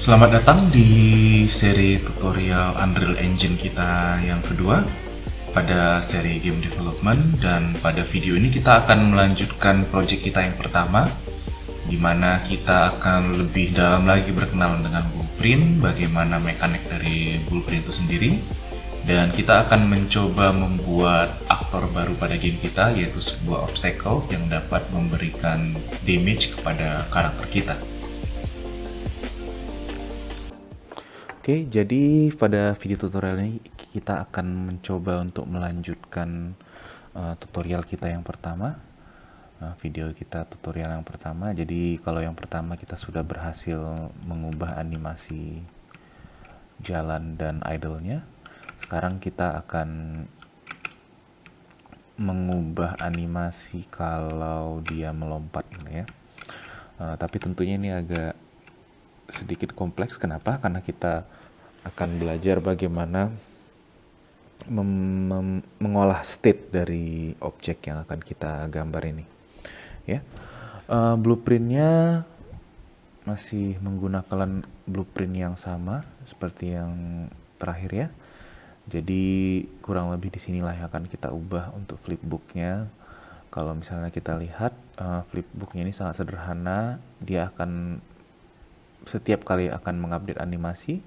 Selamat datang di seri tutorial Unreal Engine kita yang kedua pada seri game development, dan pada video ini kita akan melanjutkan project kita yang pertama, di mana kita akan lebih dalam lagi berkenalan dengan blueprint, bagaimana mekanik dari blueprint itu sendiri, dan kita akan mencoba membuat aktor baru pada game kita, yaitu sebuah obstacle yang dapat memberikan damage kepada karakter kita. Oke, jadi pada video tutorial ini kita akan mencoba untuk melanjutkan tutorial kita yang pertama. Video kita tutorial yang pertama. Jadi kalau yang pertama kita sudah berhasil mengubah animasi jalan dan idle-nya. Sekarang kita akan mengubah animasi kalau dia melompat ya. Tapi tentunya ini agak sedikit kompleks. Kenapa? Karena kita akan belajar bagaimana mengolah state dari objek yang akan kita gambar ini ya. Blueprintnya masih menggunakan blueprint yang sama seperti yang terakhir ya. Jadi kurang lebih disinilah yang akan kita ubah untuk flipbooknya. Kalau misalnya kita lihat flipbooknya ini sangat sederhana. Dia akan setiap kali akan mengupdate animasi,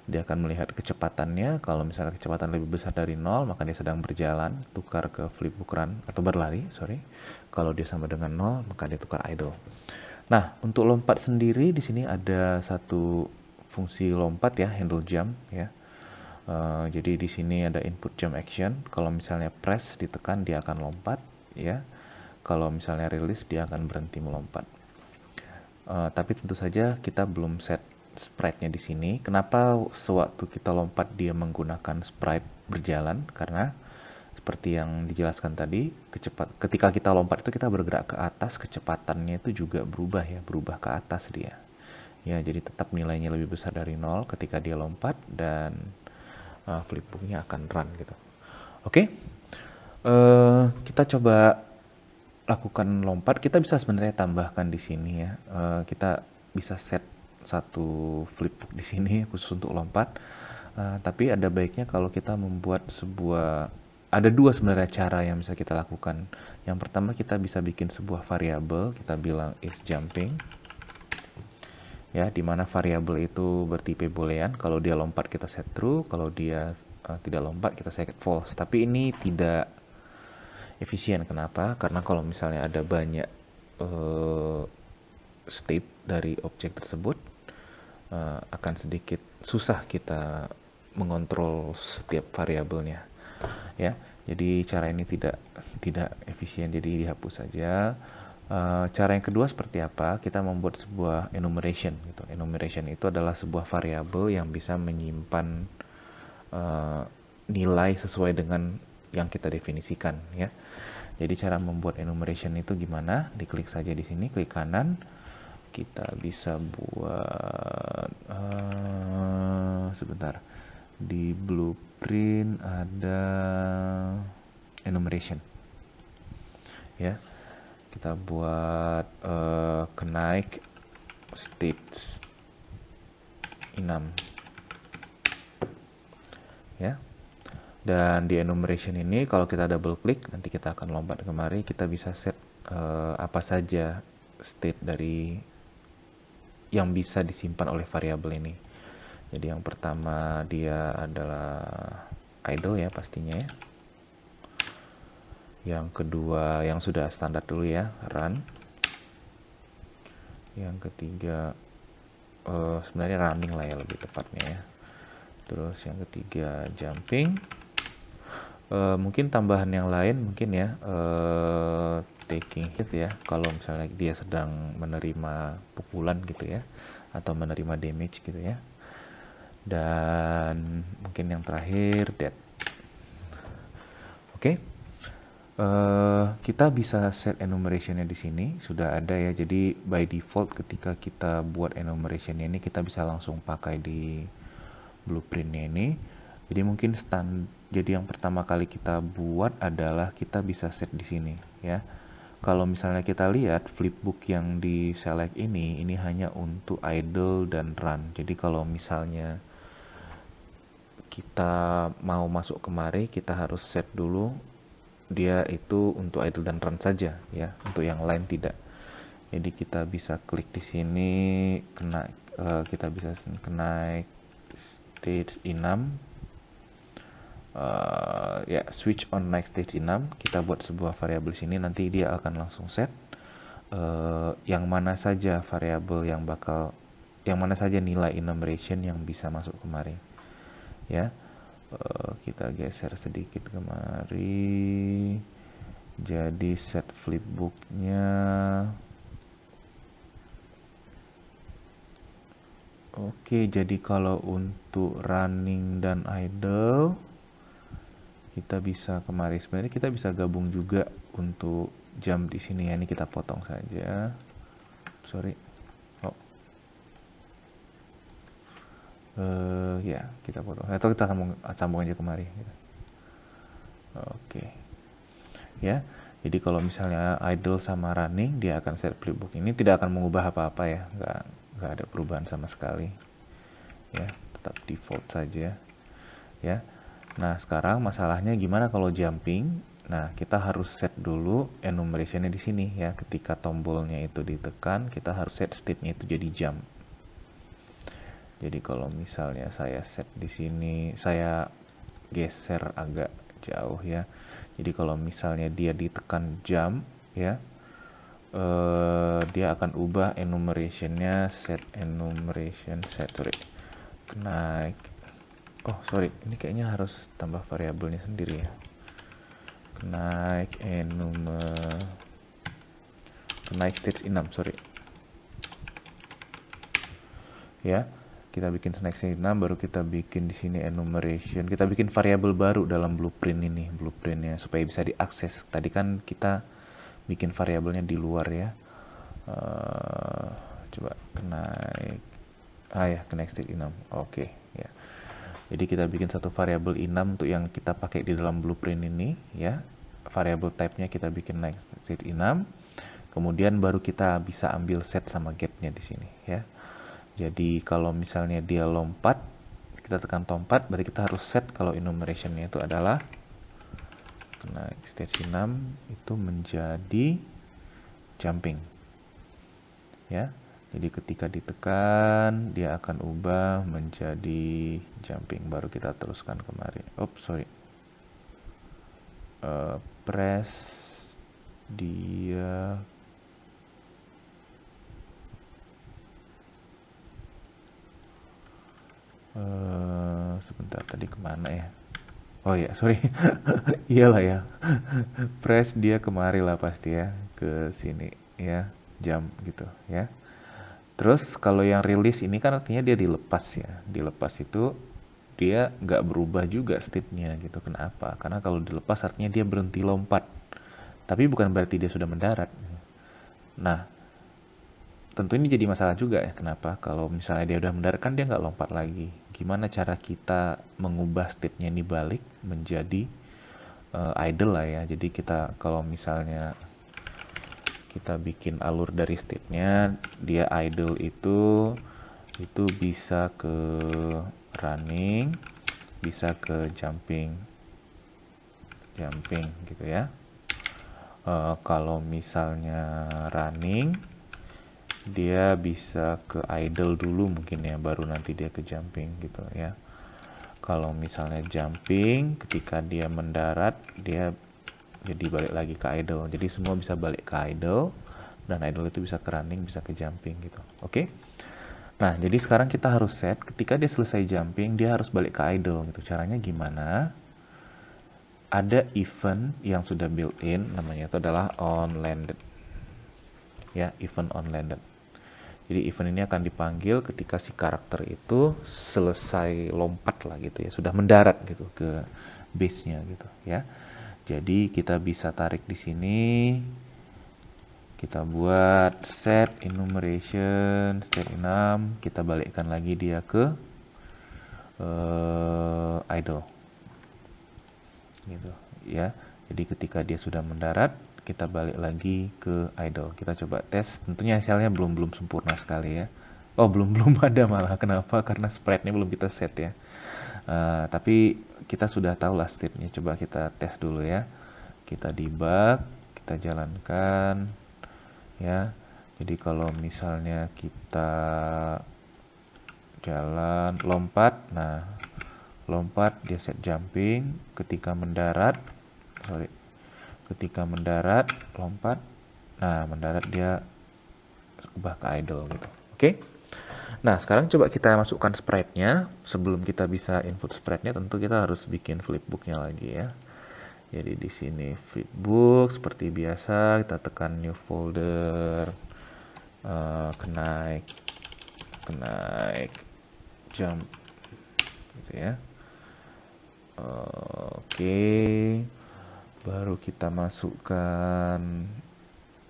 dia akan melihat kecepatannya. Kalau misalnya kecepatan lebih besar dari 0, maka dia sedang berjalan, tukar ke flipbook run atau berlari, sorry. Kalau dia sama dengan 0, maka dia tukar idle. Nah, untuk lompat sendiri di sini ada satu fungsi lompat ya, handle jump ya. Jadi di sini ada input jump action. Kalau misalnya press ditekan, dia akan lompat ya. Kalau misalnya release, dia akan berhenti melompat. Tapi tentu saja kita belum set sprite-nya di sini. Kenapa sewaktu kita lompat dia menggunakan sprite berjalan? Karena seperti yang dijelaskan tadi, ketika kita lompat itu kita bergerak ke atas, kecepatannya itu juga berubah ya, berubah ke atas dia. Ya, jadi tetap nilainya lebih besar dari 0 ketika dia lompat, dan flipbooknya akan run gitu. Oke, kita coba lakukan lompat. Kita bisa sebenarnya tambahkan di sini ya. Kita bisa set satu flipbook di sini khusus untuk lompat. Tapi ada baiknya kalau kita membuat ada dua sebenarnya cara yang bisa kita lakukan. Yang pertama, kita bisa bikin sebuah variabel, kita bilang is jumping. Ya, dimana variabel itu bertipe boolean. Kalau dia lompat kita set true, kalau dia tidak lompat kita set false. Tapi ini tidak efisien. Kenapa? Karena kalau misalnya ada banyak state dari objek tersebut, akan sedikit susah kita mengontrol setiap variabelnya ya. Jadi cara ini tidak efisien, jadi dihapus saja. Cara yang kedua seperti apa? Kita membuat sebuah enumeration gitu. Enumeration itu adalah sebuah variabel yang bisa menyimpan nilai sesuai dengan yang kita definisikan ya. Jadi cara membuat enumeration itu gimana? Diklik saja di sini, klik kanan. Kita bisa buat sebentar. Di blueprint ada enumeration. Ya. Kita buat kenaik state 6. Ya. Dan di enumeration ini kalau kita double klik, nanti kita akan lompat kemari, kita bisa set apa saja state dari yang bisa disimpan oleh variabel ini. Jadi yang pertama dia adalah idle ya pastinya ya. Yang kedua yang sudah standar dulu ya, run. Yang ketiga sebenarnya running lah ya lebih tepatnya ya. Terus yang ketiga jumping. Mungkin tambahan yang lain mungkin ya, taking hit ya, kalau misalnya dia sedang menerima pukulan gitu ya, atau menerima damage gitu ya. Dan mungkin yang terakhir death. Oke. Kita bisa set enumerationnya di sini sudah ada ya. Jadi by default ketika kita buat enumeration ini kita bisa langsung pakai di blueprintnya ini. Jadi mungkin jadi yang pertama kali kita buat adalah kita bisa set di sini ya. kalau misalnya kita lihat flipbook yang di select ini hanya untuk idle dan run. Jadi kalau misalnya kita mau masuk kemari, kita harus set dulu dia itu untuk idle dan run saja ya, untuk yang lain tidak. Jadi kita bisa klik di sini, kita bisa kenaik stage 6. Ya, switch on next stage 6. Kita buat sebuah variabel sini, nanti dia akan langsung set yang mana saja variabel yang mana saja nilai enumeration yang bisa masuk kemari ya. Kita geser sedikit kemari, jadi set flipbooknya. Oke, jadi kalau untuk running dan idle kita bisa kemari. Sebenarnya kita bisa gabung juga untuk jam di sini ya. Ini kita potong saja. Sorry. Oh. Ya, kita potong. Atau kita sambung aja kemari. Oke. Ya. Jadi kalau misalnya idle sama running, dia akan set flipbook ini, tidak akan mengubah apa-apa ya. Nggak ada perubahan sama sekali. Ya, tetap default saja. Ya. Nah, sekarang masalahnya gimana kalau jumping? Nah, kita harus set dulu enumeration-nya di sini ya. Ketika tombolnya itu ditekan, kita harus set state-nya itu jadi jump. Jadi kalau misalnya saya set di sini, saya geser agak jauh ya. Jadi kalau misalnya dia ditekan jump ya, dia akan ubah enumeration-nya, set enumeration set, sorry, kenaik. Oh sorry, ini kayaknya harus tambah variabelnya sendiri ya. Kenaik kenaik stage 6, sorry. Ya, kita bikin snack 6, baru kita bikin di sini enumeration. Kita bikin variabel baru dalam blueprint ini, blueprintnya supaya bisa diakses. Tadi kan kita bikin variabelnya di luar ya. Coba kenaik, ya kenaik state 6. Oke, ya. Jadi kita bikin satu variabel enum untuk yang kita pakai di dalam blueprint ini ya. Variabel type-nya kita bikin naik state enum. Kemudian baru kita bisa ambil set sama get-nya di sini ya. Jadi kalau misalnya dia lompat, kita tekan tompat, berarti kita harus set kalau enumeration-nya itu adalah naik stage 6 itu menjadi jumping. Ya. Jadi ketika ditekan, dia akan ubah menjadi jumping. Baru kita teruskan kemari. Sorry. Press dia sebentar, tadi kemana ya? Oh ya, sorry. Iyalah ya. Press dia kemari lah pasti ya, ke sini ya, jump gitu ya. Terus kalau yang rilis ini kan artinya dia dilepas ya. Dilepas itu dia nggak berubah juga state-nya gitu. Kenapa? Karena kalau dilepas artinya dia berhenti lompat. Tapi bukan berarti dia sudah mendarat. Nah, tentu ini jadi masalah juga ya. Kenapa? Kalau misalnya dia udah mendarat kan dia nggak lompat lagi. Gimana cara kita mengubah state-nya ini balik menjadi idle lah ya. Jadi kita kalau misalnya kita bikin alur dari state-nya, dia idle itu bisa ke running, bisa ke jumping gitu ya. Kalau misalnya running, dia bisa ke idle dulu mungkin ya, baru nanti dia ke jumping gitu ya. Kalau misalnya jumping, ketika dia mendarat, dia jadi balik lagi ke idle. Jadi semua bisa balik ke idle, dan idle itu bisa ke running, bisa ke jumping gitu. Oke? Nah, jadi sekarang kita harus set, ketika dia selesai jumping, dia harus balik ke idle gitu. Caranya gimana? Ada event yang sudah built-in, namanya itu adalah onLanded. Ya, event onLanded. Jadi event ini akan dipanggil ketika si karakter itu selesai lompat lah gitu ya, sudah mendarat gitu ke base-nya gitu ya. Jadi kita bisa tarik di sini, kita buat set enumeration state 6, kita balikkan lagi dia ke idle gitu ya. Jadi ketika dia sudah mendarat, kita balik lagi ke idle. Kita coba tes. Tentunya hasilnya belum sempurna sekali ya. Oh, belum ada malah. Kenapa? Karena sprite-nya belum kita set ya. Tapi kita sudah tahu lah state-nya. Coba kita tes dulu ya. Kita debug, kita jalankan ya. Jadi kalau misalnya kita jalan lompat, nah lompat dia set jumping, ketika mendarat lompat, nah mendarat dia ubah ke idle gitu. Oke. Nah, sekarang coba kita masukkan sprite-nya. Sebelum kita bisa input sprite-nya, tentu kita harus bikin flipbook-nya lagi ya. Jadi di sini flipbook seperti biasa, kita tekan new folder, kenaik jump gitu ya. Oke, baru kita masukkan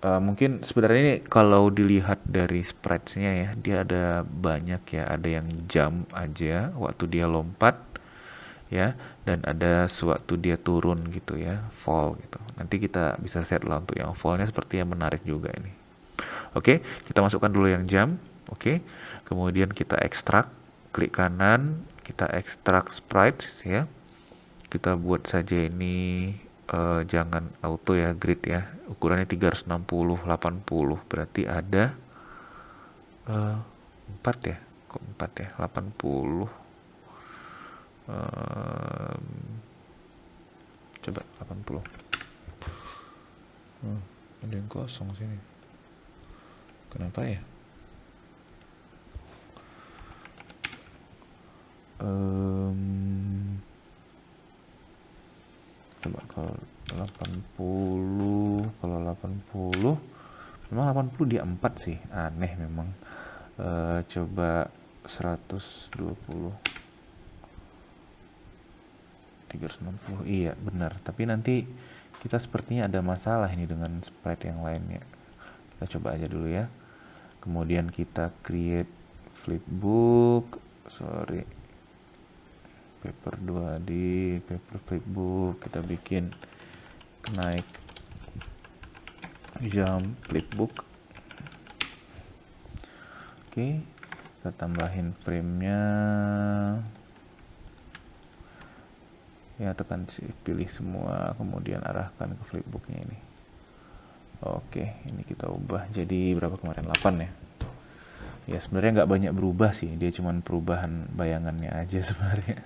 mungkin sebenarnya ini kalau dilihat dari sprites-nya ya, dia ada banyak ya, ada yang jump aja waktu dia lompat ya, dan ada sewaktu dia turun gitu ya, fall gitu. Nanti kita bisa set lah untuk yang fall-nya, seperti yang menarik juga ini. Oke, kita masukkan dulu yang jump. Oke, kemudian kita ekstrak, klik kanan, kita ekstrak sprites ya. Kita buat saja ini jangan auto ya, grid ya. Ukurannya 360 80, berarti ada 4 ya. Kok 4 ya? 80. Coba 80. Ada yang kosong sini. Kenapa ya? Coba kalau 80, memang 80 dia 4 sih, aneh memang. Coba 120, 360, iya benar, tapi nanti kita sepertinya ada masalah ini dengan sprite yang lainnya. Kita coba aja dulu ya. Kemudian kita create flipbook, paper 2D, paper flipbook, kita bikin naik jump flipbook. Oke, kita tambahin frame-nya ya, tekan pilih semua, kemudian arahkan ke flipbooknya ini. Oke, ini kita ubah jadi berapa kemarin, 8 ya. Ya sebenarnya nggak banyak berubah sih, dia cuman perubahan bayangannya aja sebenarnya.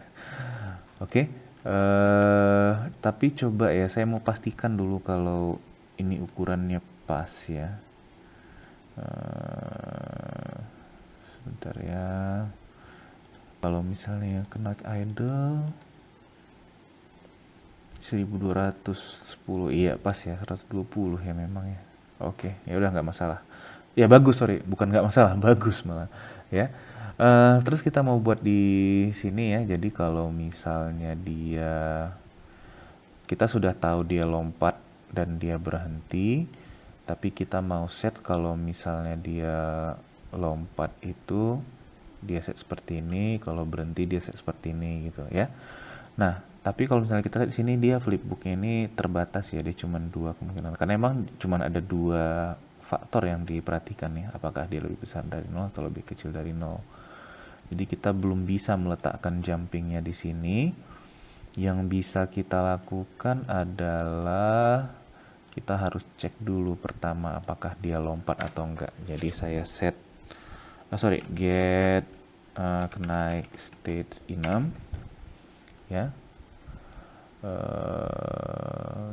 Oke, tapi coba ya, saya mau pastikan dulu kalau ini ukurannya pas ya. Sebentar ya. Kalau misalnya kena idle 1210, iya pas ya, 120 ya memang ya. Oke, ya udah nggak masalah. Ya bagus, sorry, bukan nggak masalah, bagus malah ya. Terus kita mau buat di sini ya. Jadi kalau misalnya kita sudah tahu dia lompat dan dia berhenti, tapi kita mau set kalau misalnya dia lompat itu dia set seperti ini, kalau berhenti dia set seperti ini gitu ya. Nah, tapi kalau misalnya kita lihat di sini, dia flipbooknya ini terbatas ya, dia cuma 2 kemungkinan. Karena emang cuma ada 2 faktor yang diperhatikan ya, apakah dia lebih besar dari 0 atau lebih kecil dari 0. Jadi kita belum bisa meletakkan jumpingnya di sini. Yang bisa kita lakukan adalah kita harus cek dulu pertama apakah dia lompat atau enggak. Jadi saya set get kenaik stage enum ya.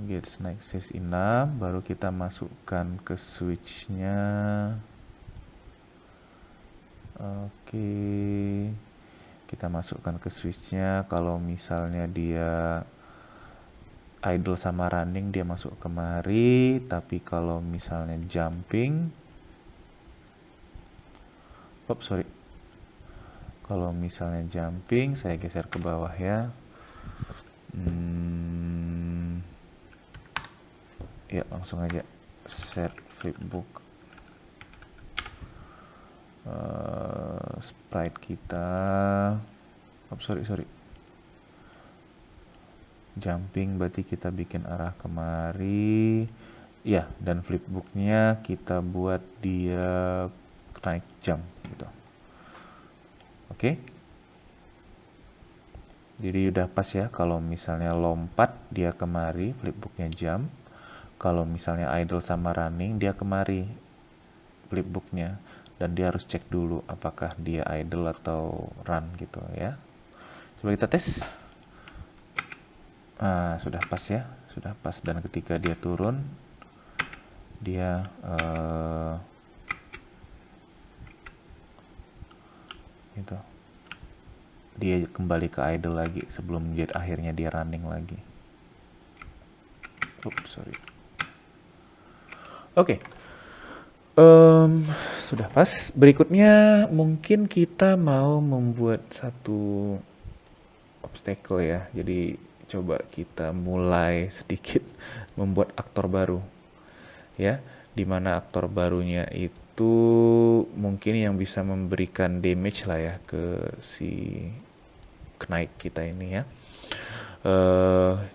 Get naik stage enum, baru kita masukkan ke switch-nya. Oke, kita masukkan ke switch-nya. Kalau misalnya dia idle sama running, dia masuk kemari. Tapi kalau misalnya jumping, kalau misalnya jumping, saya geser ke bawah ya. Ya langsung aja set flipbook. Sprite kita, jumping berarti kita bikin arah kemari, ya, dan flipbooknya kita buat dia naik jam gitu. Oke. Jadi udah pas ya, kalau misalnya lompat dia kemari, flipbooknya jam. Kalau misalnya idle sama running, dia kemari flipbooknya. Dan dia harus cek dulu apakah dia idle atau run gitu ya. Coba kita tes. Nah, sudah pas ya, sudah pas. Dan ketika dia turun, dia gitu. Dia kembali ke idle lagi sebelum akhirnya dia running lagi. Oops, sorry. Oke. Sudah pas. Berikutnya mungkin kita mau membuat satu obstacle ya. Jadi coba kita mulai sedikit membuat aktor baru. Ya, dimana aktor barunya itu mungkin yang bisa memberikan damage lah ya ke si Knight kita ini ya.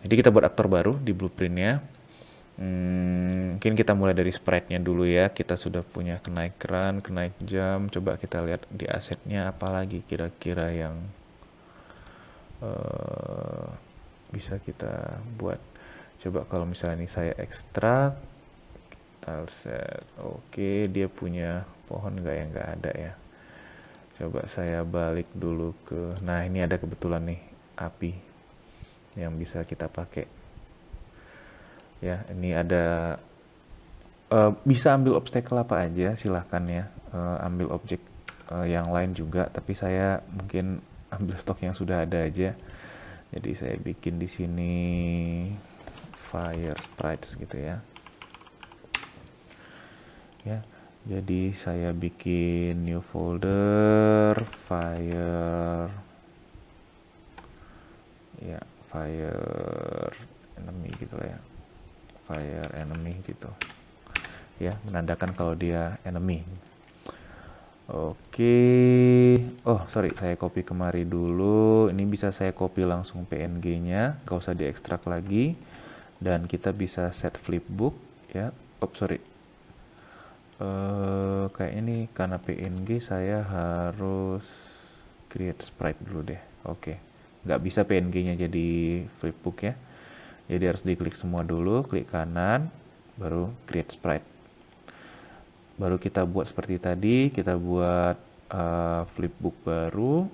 Jadi kita buat aktor baru di blueprintnya. Mungkin kita mulai dari sprite-nya dulu ya. Kita sudah punya kenaik run, kenaik jam. Coba kita lihat di asetnya apa lagi kira-kira yang bisa kita buat. Coba kalau misalnya ini saya ekstrak tileset, oke, dia punya pohon nggak ya? Nggak ada ya. Coba saya balik dulu ke, nah ini ada kebetulan nih api yang bisa kita pakai ya. Ini ada bisa ambil obstacle apa aja silahkan ya, ambil objek yang lain juga, tapi saya mungkin ambil stok yang sudah ada aja. Jadi saya bikin di sini fire sprites gitu ya. Ya, jadi saya bikin new folder fire, ya fire enemy gitu lah ya, fire enemy gitu ya, menandakan kalau dia enemy. Oke, oh sorry, saya copy kemari dulu. Ini bisa saya copy langsung PNG-nya, gak usah diekstrak lagi. Dan kita bisa set flipbook ya. Oh sorry, kayak ini karena PNG saya harus create sprite dulu deh. Oke, nggak bisa PNG-nya jadi flipbook ya. Jadi harus diklik semua dulu, klik kanan, baru create sprite. Baru kita buat seperti tadi, kita buat flipbook baru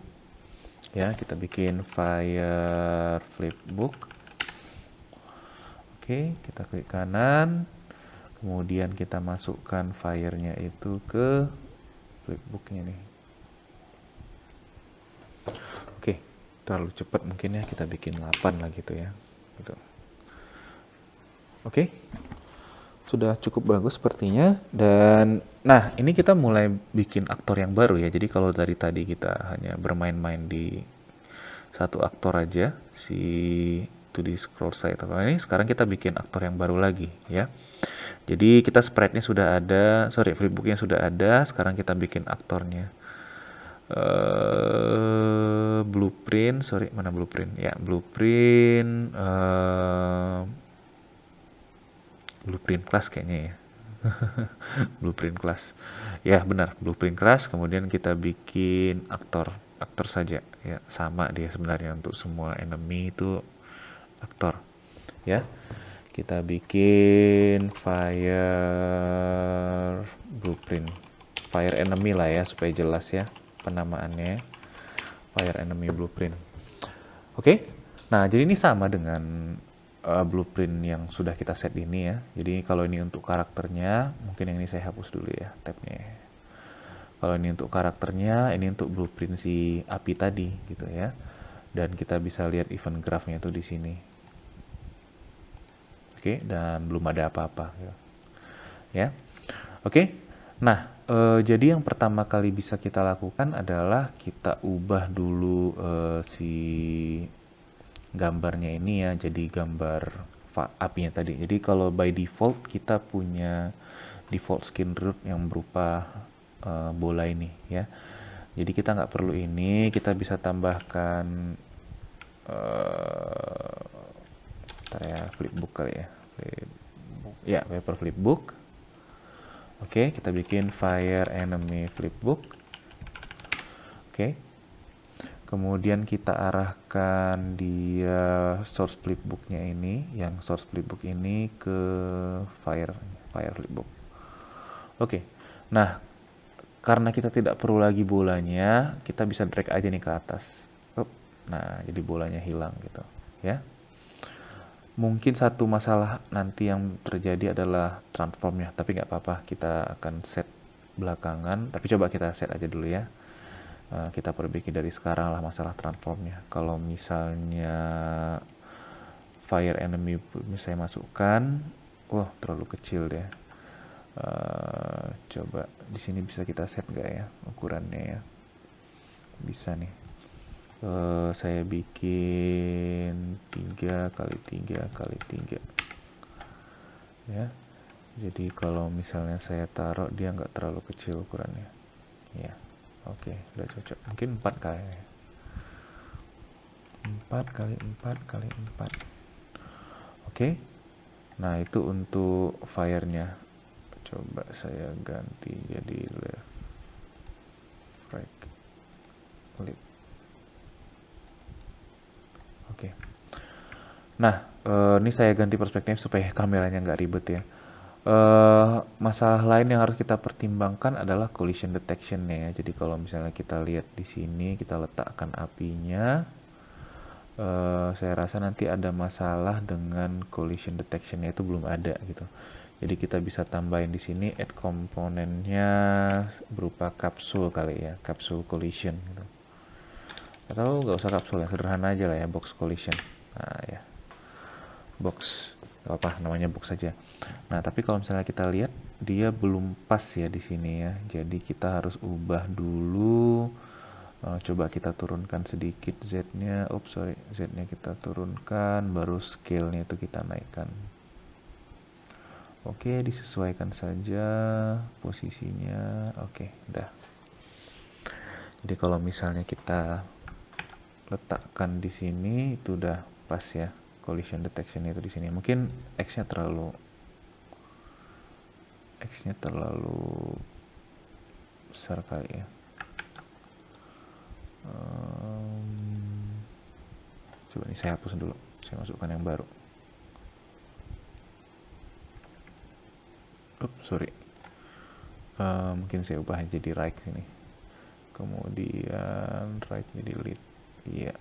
ya. Kita bikin fire flipbook. Oke, kita klik kanan, kemudian kita masukkan fire-nya itu ke flipbook-nya nih. Oke, terlalu cepat mungkin ya, kita bikin 8 lah gitu ya gitu. Oke, sudah cukup bagus sepertinya. Dan nah, ini kita mulai bikin aktor yang baru ya. Jadi kalau dari tadi kita hanya bermain-main di satu aktor aja, si 2D scroll side atau ini, sekarang kita bikin aktor yang baru lagi ya. Jadi kita sprite-nya sudah ada, sorry, flipbook-nya sudah ada, sekarang kita bikin aktornya. Blueprint, sorry, mana blueprint? Ya, blueprint, blueprint class kayaknya ya. Blueprint class. Ya, benar, blueprint class, kemudian kita bikin aktor saja ya, sama dia sebenarnya untuk semua enemy itu aktor ya. Kita bikin fire blueprint, fire enemy lah ya supaya jelas ya penamaannya, fire enemy blueprint. Oke, nah jadi ini sama dengan blueprint yang sudah kita set ini ya. Jadi kalau ini untuk karakternya, mungkin yang ini saya hapus dulu ya tabnya. Kalau ini untuk karakternya, ini untuk blueprint si api tadi gitu ya. Dan kita bisa lihat event graph-nya itu di sini. Oke, dan belum ada apa-apa ya. Oke, nah jadi yang pertama kali bisa kita lakukan adalah kita ubah dulu si gambarnya ini ya, jadi gambar apinya tadi. Jadi kalau by default kita punya default skin root yang berupa bola ini ya. Jadi kita nggak perlu ini, kita bisa tambahkan ya flipbook kali ya, flipbook Ya, paper flipbook. Oke, kita bikin fire enemy flipbook. Oke. Kemudian kita arahkan dia source flipbooknya ini, yang source flipbook ini ke fire flipbook. Oke. Nah, karena kita tidak perlu lagi bolanya, kita bisa drag aja nih ke atas. Nah, jadi bolanya hilang gitu, ya. Mungkin satu masalah nanti yang terjadi adalah transformnya, tapi nggak apa-apa, kita akan set belakangan. Tapi coba kita set aja dulu ya. Kita perbaiki dari sekarang lah masalah transformnya. Kalau misalnya fire enemy misalnya masukkan, wah terlalu kecil deh. Coba di sini bisa kita set nggak ya ukurannya ya? Bisa nih. Saya bikin 3 kali 3 kali 3 ya. Jadi kalau misalnya saya taruh, dia nggak terlalu kecil ukurannya ya. Oke, udah cocok. Mungkin 4 kali 4 kali 4 kali 4. Oke. Nah, itu untuk fire-nya. Coba saya ganti jadi left, right, left. Oke. Nah, ini saya ganti perspektif supaya kameranya nggak ribet ya. Masalah lain yang harus kita pertimbangkan adalah collision detection ya. Jadi kalau misalnya kita lihat di sini, kita letakkan apinya, saya rasa nanti ada masalah dengan collision detectionnya, itu belum ada gitu. Jadi kita bisa tambahin di sini add komponennya berupa kapsul kali ya, kapsul collision gitu. Atau nggak usah kapsul, yang sederhana aja lah ya, box collision. Nah ya, box, gak apa namanya box saja. Nah tapi kalau misalnya kita lihat dia belum pas ya di sini ya, jadi kita harus ubah dulu. Coba kita turunkan sedikit Z-nya, Z-nya kita turunkan, baru scale-nya itu kita naikkan. Oke, disesuaikan saja posisinya. Oke, udah. Jadi kalau misalnya kita letakkan di sini, itu udah pas ya. Collision detection itu di sini. Mungkin X-nya terlalu besar kali ya. Coba nih saya hapus dulu. Saya masukkan yang baru. Sorry. Mungkin saya ubah jadi right sini. Kemudian right nya delete. Iya.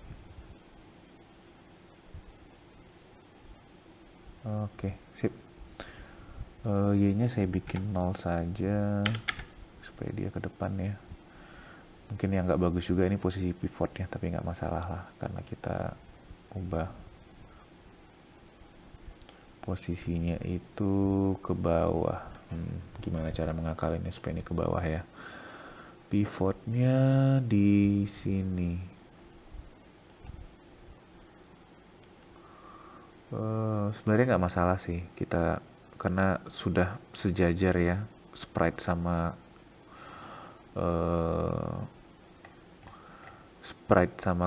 Oke, sip. Y-nya saya bikin 0 saja supaya dia ke depan ya. Mungkin yang nggak bagus juga ini posisi pivotnya, tapi nggak masalah lah karena kita ubah posisinya itu ke bawah. Gimana cara mengakalinnya supaya ini ke bawah ya? Pivotnya di sini. Sebenarnya nggak masalah sih kita, karena sudah sejajar ya sprite sama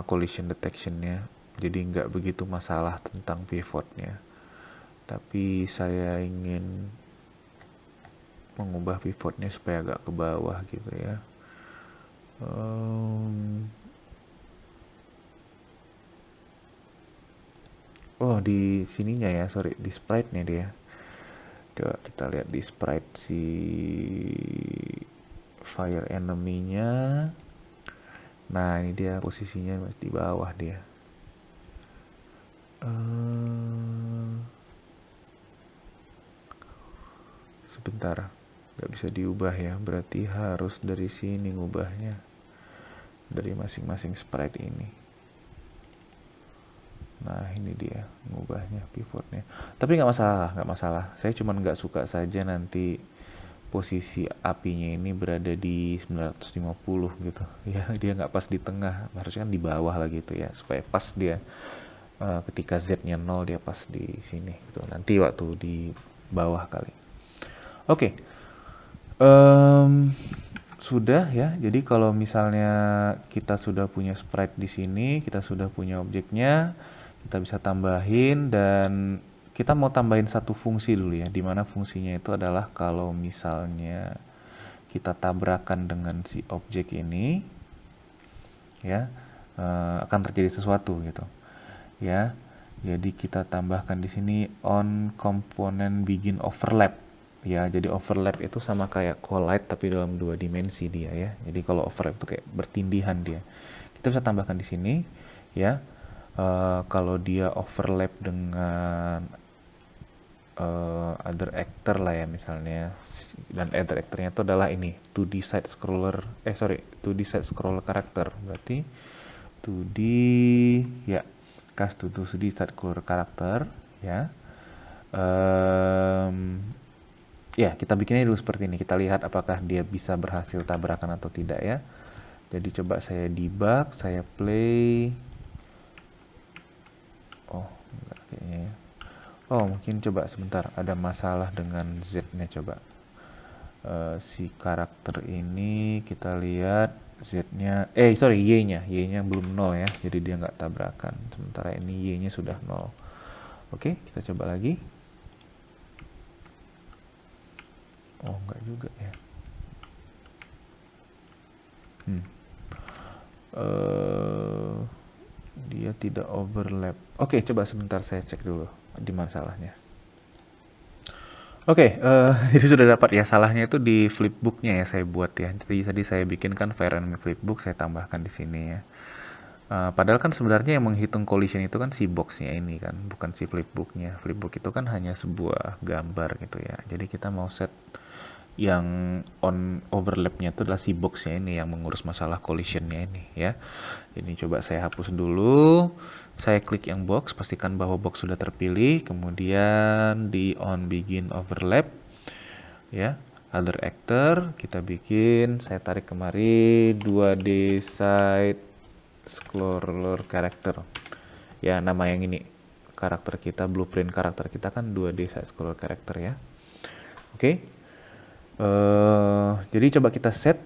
collision detectionnya, jadi nggak begitu masalah tentang pivotnya. Tapi saya ingin mengubah pivotnya supaya agak ke bawah gitu ya. Oh, di sininya ya, sorry, di sprite-nya dia. Coba kita lihat di sprite si fire enemy-nya. Nah, ini dia posisinya masih di bawah dia. Sebentar, nggak bisa diubah ya, berarti harus dari sini ngubahnya, dari masing-masing sprite ini. Nah ini dia ngubahnya pivotnya, tapi nggak masalah, saya cuma nggak suka saja nanti posisi apinya ini berada di 950 gitu ya, dia nggak pas di tengah, harusnya kan di bawah lah gitu ya, supaya pas dia ketika Z-nya 0 dia pas di sini gitu, nanti waktu di bawah kali. Oke. Sudah ya. Jadi kalau misalnya kita sudah punya sprite di sini, kita sudah punya objeknya, kita bisa tambahin dan kita mau tambahin satu fungsi dulu ya, dimana fungsinya itu adalah kalau misalnya kita tabrakan dengan si objek ini, ya akan terjadi sesuatu gitu, ya. Jadi kita tambahkan di sini on component begin overlap, ya. Jadi overlap itu sama kayak collide tapi dalam 2 dimensi dia ya. Jadi kalau overlap itu kayak bertindihan dia. Kita bisa tambahkan di sini, ya. Kalau dia overlap dengan other actor lah ya misalnya, dan other actornya itu adalah ini 2D side scroller 2D side scroller karakter, berarti 2D ya, cast to 2D side scroller karakter ya. Ya kita bikinnya dulu seperti ini, kita lihat apakah dia bisa berhasil tabrakan atau tidak ya. Jadi coba saya debug, saya play. Oh enggak kayaknya ya. Oh mungkin coba sebentar, ada masalah dengan Z-nya. Coba si karakter ini kita lihat Z-nya, Y-nya belum 0 ya, jadi dia nggak tabrakan. Sementara ini Y-nya sudah 0. Oke, kita coba lagi. Oh nggak juga ya. Dia tidak overlap. Oke, coba sebentar saya cek dulu di mana salahnya. Oke, jadi sudah dapat ya, salahnya itu di flipbooknya ya saya buat ya. Jadi tadi saya bikinkan variant flipbook, saya tambahkan di sini ya. Padahal kan sebenarnya yang menghitung collision itu kan si boxnya ini kan, bukan si flipbooknya. Flipbook itu kan hanya sebuah gambar gitu ya. Jadi kita mau set yang on overlapnya itu adalah si boxnya ini yang mengurus masalah collisionnya ini ya. Ini coba saya hapus dulu. Saya klik yang box, pastikan bahwa box sudah terpilih, kemudian di on begin overlap ya, other actor kita bikin, saya tarik kemari 2D side scroller character ya, nama yang ini karakter kita, blueprint karakter kita kan 2D side scroller character ya. Oke. Jadi coba kita set,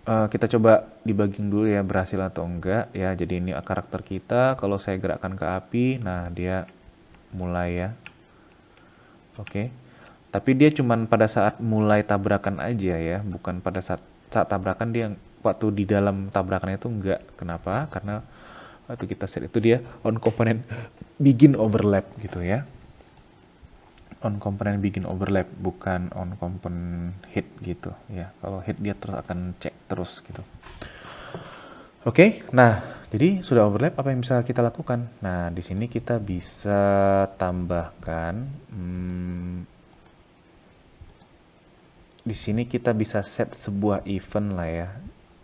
kita coba debugging dulu ya berhasil atau enggak ya. Jadi ini karakter kita, kalau saya gerakkan ke api, nah dia mulai ya. Oke. Tapi dia cuman pada saat mulai tabrakan aja ya, bukan pada saat tabrakan. Dia waktu di dalam tabrakan itu enggak. Kenapa? Karena waktu kita set itu dia on component begin overlap gitu ya. On component begin overlap, bukan on component hit gitu ya. Kalau hit dia terus akan cek terus gitu. Oke, nah jadi sudah overlap, apa yang bisa kita lakukan? Nah di sini kita bisa tambahkan, di sini kita bisa set sebuah event lah ya,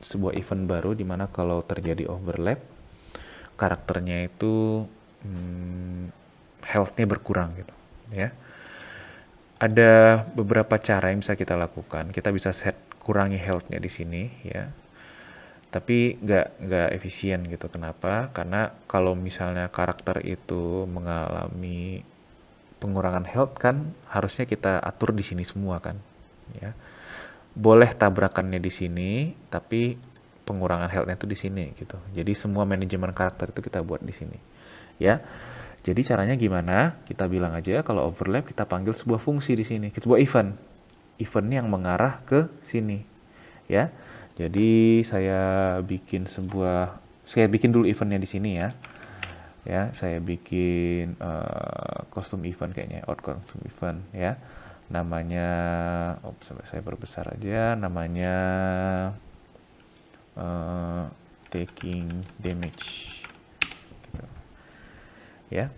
sebuah event baru dimana kalau terjadi overlap karakternya itu health-nya berkurang gitu ya. Ada beberapa cara yang bisa kita lakukan. Kita bisa set kurangi health-nya di sini ya. Tapi nggak efisien gitu. Kenapa? Karena kalau misalnya karakter itu mengalami pengurangan health kan harusnya kita atur di sini semua kan ya. Boleh tabrakannya di sini, tapi pengurangan health-nya itu di sini gitu. Jadi semua manajemen karakter itu kita buat di sini ya. Jadi caranya gimana? Kita bilang aja kalau overlap kita panggil sebuah fungsi di sini, sebuah event. Event yang mengarah ke sini. Ya. Jadi saya bikin dulu eventnya di sini ya. Ya, saya bikin custom event kayaknya, out custom event ya. Namanya saya perbesar aja, namanya taking damage. Ya.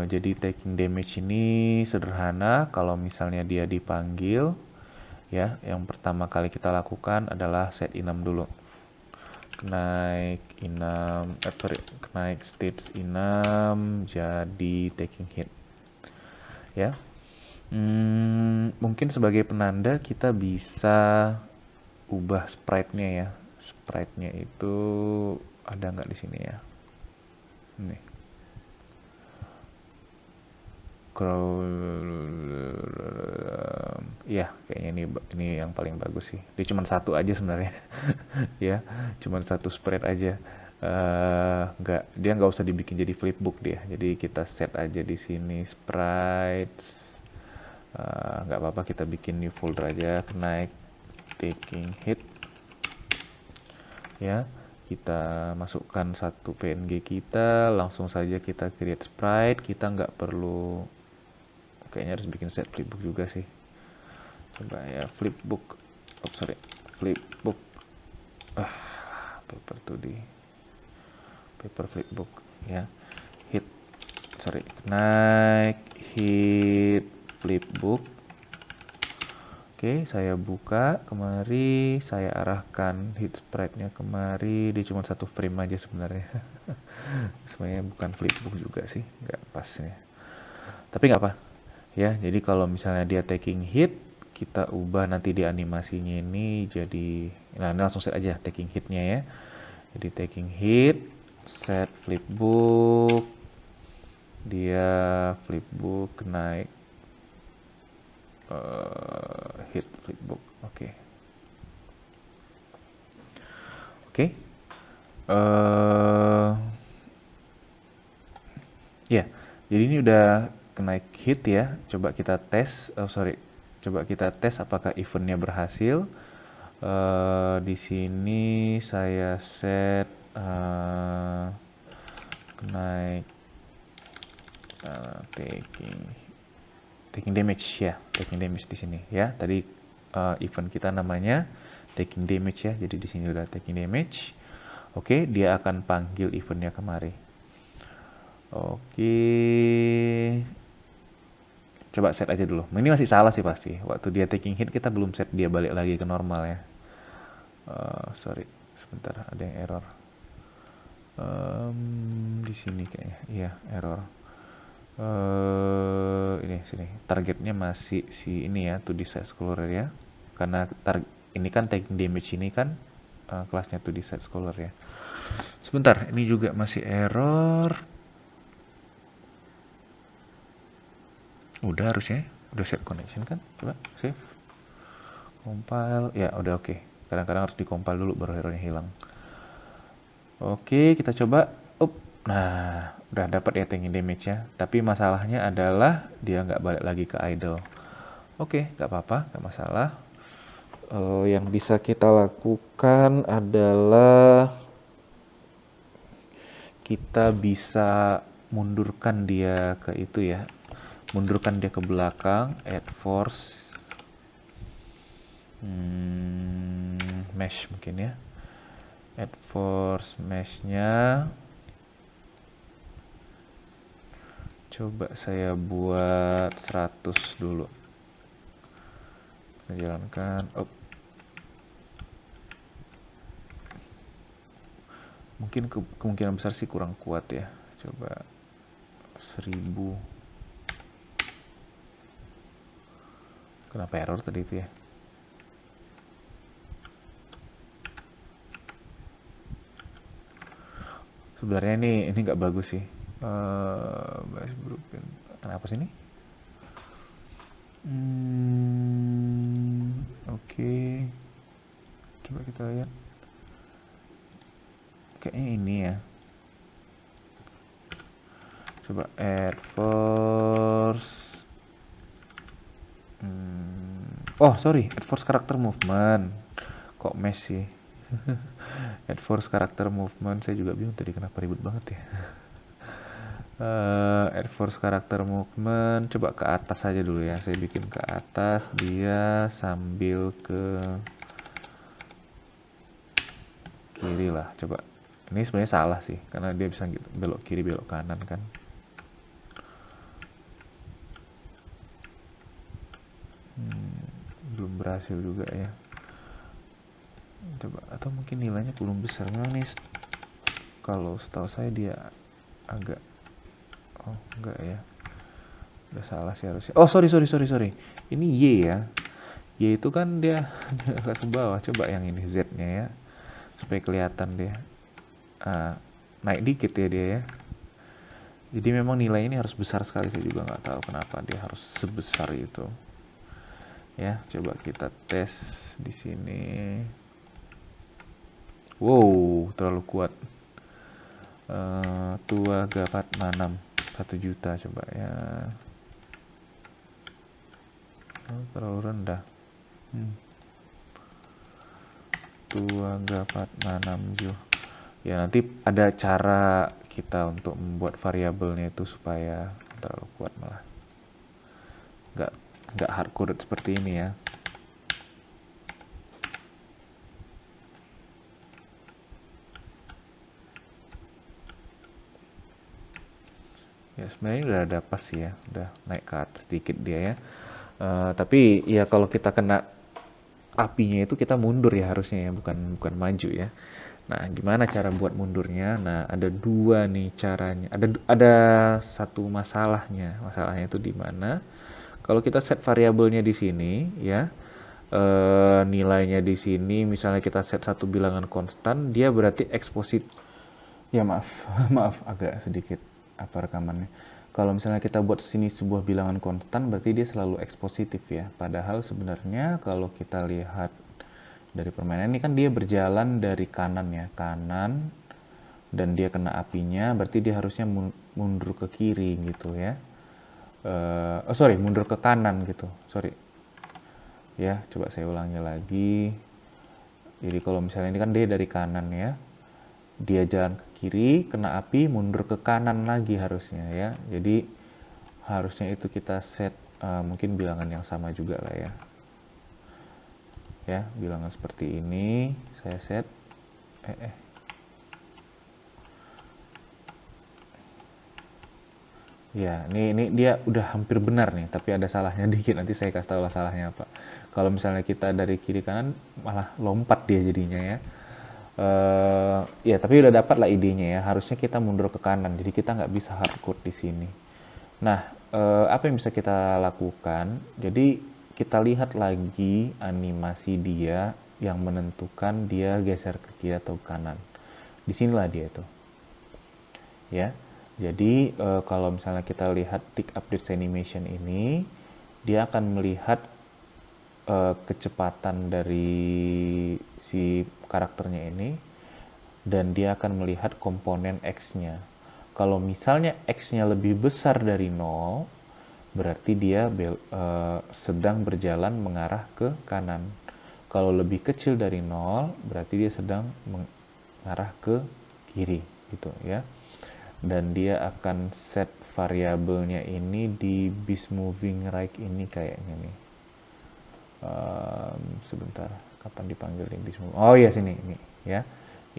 Jadi taking damage ini sederhana, kalau misalnya dia dipanggil ya, yang pertama kali kita lakukan adalah set enum dulu. Kenaik stage enum jadi taking hit ya. Mungkin sebagai penanda kita bisa ubah sprite-nya ya. Sprite-nya itu ada nggak di sini ya? Nih. Ya kayaknya ini yang paling bagus sih. Dia cuma satu aja sebenarnya. Ya, cuma satu sprite aja. nggak usah dibikin jadi flipbook dia. Jadi kita set aja di sini sprites. Nggak apa-apa, kita bikin new folder aja, kenaik taking hit ya. Kita masukkan satu PNG kita, langsung saja kita create sprite. Kita nggak perlu, kayaknya harus bikin set flipbook juga sih. Coba ya, flipbook, flipbook, paper 2D, paper flipbook ya. Naik hit flipbook. Oke, saya buka kemari, saya arahkan hit sprite-nya kemari. Dia cuma satu frame aja sebenarnya. Sebenarnya bukan flipbook juga sih, nggak pas ya. Tapi nggak apa ya. Jadi kalau misalnya dia taking hit, kita ubah nanti di animasinya ini jadi, nah ini langsung set aja taking hitnya ya. Jadi taking hit, set flipbook, dia flipbook naik hit flipbook. Oke. Ya, jadi ini udah kenaik hit ya. Coba kita tes, coba kita tes apakah eventnya berhasil. Di sini saya set kenaik taking damage ya, taking damage di sini ya. Tadi event kita namanya taking damage ya, jadi di sini udah taking damage. Oke, dia akan panggil eventnya kemari. Oke, coba set aja dulu. Ini masih salah sih pasti. Waktu dia taking hit kita belum set dia balik lagi ke normal ya. Sorry, sebentar, ada yang error. Di sini kayaknya, iya error. Ini sini targetnya masih si ini ya, 2D side scroller ya, karena ini kan taking damage ini kan kelasnya 2D side scroller ya. Sebentar, ini juga masih error. Udah harusnya udah set connection kan, coba save compile ya, udah oke. Kadang-kadang harus di-compile dulu baru errornya hilang. Oke, kita coba. Nah, udah dapat ya taking damage ya. Tapi masalahnya adalah dia nggak balik lagi ke idle. Oke, nggak apa-apa, nggak masalah. Yang bisa kita lakukan adalah kita bisa mundurkan dia ke itu ya. Mundurkan dia ke belakang, add force. Mesh mungkin ya. Add force mesh-nya. Coba saya buat 100 dulu. Kita jalankan. Mungkin kemungkinan besar sih kurang kuat ya. Coba 1000. Kenapa error tadi itu ya? Sebenarnya ini nggak bagus sih. Kenapa sih ini? Oke. Coba kita lihat. Kayaknya ini ya. Coba add force. Oh sorry, add force character movement. Kok mesh sih? Add force character movement, saya juga bingung tadi kenapa ribet banget ya. Add force character movement, coba ke atas aja dulu ya. Saya bikin ke atas, dia sambil ke kiri lah. Coba, ini sebenarnya salah sih, karena dia bisa gitu, belok kiri belok kanan kan. Belum berhasil juga ya. Coba, atau mungkin nilainya belum besar. Memang nih, kalau setahu saya dia agak, oh enggak ya, udah salah sih harusnya. Oh sorry, ini Y ya. Y itu kan dia langsung bawah. Coba yang ini Z nya ya, supaya kelihatan dia naik dikit ya dia ya. Jadi memang nilai ini harus besar sekali. Saya juga nggak tahu kenapa dia harus sebesar itu ya. Coba kita tes di sini. Wow, terlalu kuat. Tua gapat nanam 1 juta coba ya. Terlalu rendah. Tua gapat nanam ju. Ya nanti ada cara kita untuk membuat variabelnya itu supaya terlalu kuat malah. Nggak hardcoded seperti ini ya. Ya sebenarnya udah ada pas ya, udah naik ke atas sedikit dia ya. Tapi ya kalau kita kena apinya itu kita mundur ya harusnya ya, bukan maju ya. Nah, gimana cara buat mundurnya? Nah, ada dua nih caranya. Ada satu masalahnya. Masalahnya itu di mana? Kalau kita set variabelnya di sini ya, nilainya di sini misalnya kita set satu bilangan konstan, dia berarti eksposit. Ya maaf, maaf agak sedikit apa rekamannya. Kalau misalnya kita buat sini sebuah bilangan konstan, berarti dia selalu ekspositif ya. Padahal sebenarnya kalau kita lihat dari permainan ini kan dia berjalan dari kanan ya, kanan, dan dia kena apinya, berarti dia harusnya mundur ke kiri gitu ya. Sorry, mundur ke kanan gitu. Sorry. Ya, coba saya ulangi lagi. Jadi kalau misalnya ini kan dia dari kanan ya, dia jalan ke kiri, kena api, mundur ke kanan lagi harusnya ya. Jadi harusnya itu kita set mungkin bilangan yang sama juga lah ya. Ya, bilangan seperti ini saya set. Ya, ini dia udah hampir benar nih, tapi ada salahnya dikit. Nanti saya kasih tahu lah salahnya apa. Kalau misalnya kita dari kiri kanan malah lompat dia jadinya ya. Ya tapi udah dapat lah idenya ya. Harusnya kita mundur ke kanan, jadi kita nggak bisa hardcode di sini. Nah, apa yang bisa kita lakukan? Jadi kita lihat lagi animasi dia yang menentukan dia geser ke kiri atau ke kanan. Disinilah dia tuh, ya. Jadi kalau misalnya kita lihat tick update animation ini, dia akan melihat kecepatan dari si karakternya ini, dan dia akan melihat komponen X-nya. Kalau misalnya X-nya lebih besar dari 0, berarti dia sedang berjalan mengarah ke kanan. Kalau lebih kecil dari 0, berarti dia sedang mengarah ke kiri gitu ya. Dan dia akan set variabelnya ini di BeastMoving right ini kayaknya nih. Sebentar, kapan dipanggil di BeastMoving? Oh ya sini, ini ya,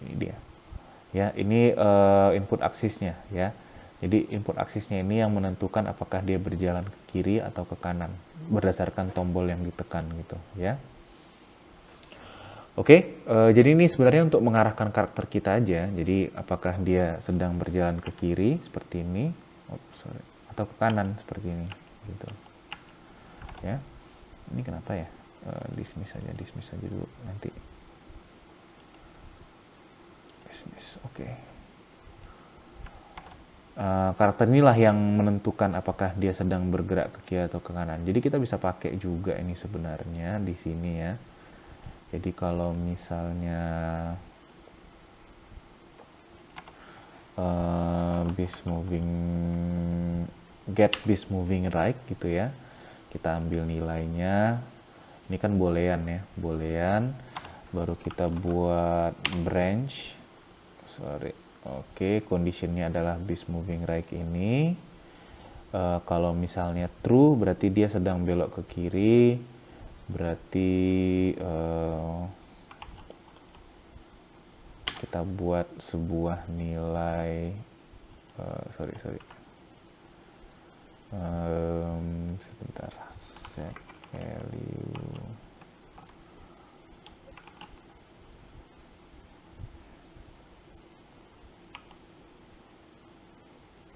ini dia. Ya, ini input aksisnya ya. Jadi input aksisnya ini yang menentukan apakah dia berjalan ke kiri atau ke kanan berdasarkan tombol yang ditekan gitu ya. Oke, jadi ini sebenarnya untuk mengarahkan karakter kita aja. Jadi apakah dia sedang berjalan ke kiri seperti ini, atau ke kanan seperti ini, gitu. Ya, ini kenapa ya? Dismiss aja dulu nanti. Dismiss, oke. Karakter inilah yang menentukan apakah dia sedang bergerak ke kiri atau ke kanan. Jadi kita bisa pakai juga ini sebenarnya di sini ya. Jadi kalau misalnya get beast moving right gitu ya, kita ambil nilainya. Ini kan boolean ya, boolean. Baru kita buat branch. Oke, conditionnya adalah beast moving right ini. Kalau misalnya true berarti dia sedang belok ke kiri. Berarti kita buat sebuah nilai sebentar, set value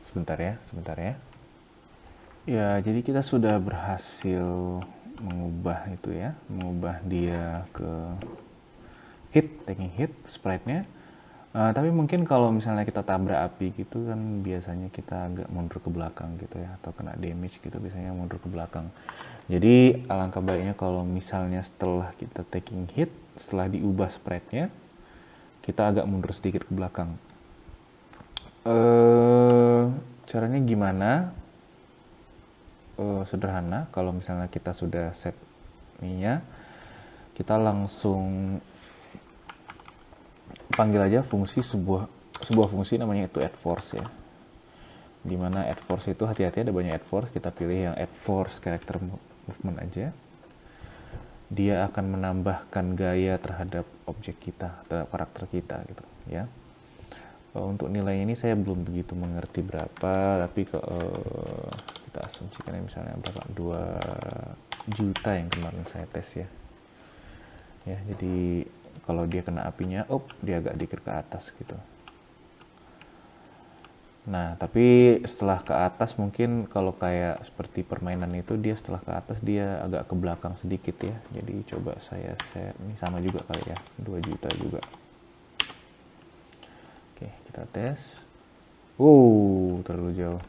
sebentar ya. Ya, jadi kita sudah berhasil mengubah itu ya, mengubah dia ke taking hit sprite-nya. Tapi mungkin kalau misalnya kita tabrak api gitu kan biasanya kita agak mundur ke belakang gitu ya, atau kena damage gitu biasanya mundur ke belakang. Jadi alangkah baiknya kalau misalnya setelah kita taking hit, setelah diubah sprite-nya, kita agak mundur sedikit ke belakang. Caranya gimana? Sederhana, kalau misalnya kita sudah set ininya, kita langsung panggil aja sebuah fungsi namanya itu add force ya. Dimana add force itu hati-hati ada banyak add force, kita pilih yang add force character movement aja. Dia akan menambahkan gaya terhadap objek kita, terhadap karakter kita gitu ya. Untuk nilai ini saya belum begitu mengerti berapa, tapi kita asumsikan misalnya berapa 2 juta yang kemarin saya tes ya. Ya, jadi kalau dia kena apinya, dia agak dikit ke atas gitu. Nah, tapi setelah ke atas mungkin kalau kayak seperti permainan itu dia setelah ke atas dia agak ke belakang sedikit ya. Jadi coba saya set ini sama juga kali ya, 2 juta juga. Oke, kita tes. Terlalu jauh.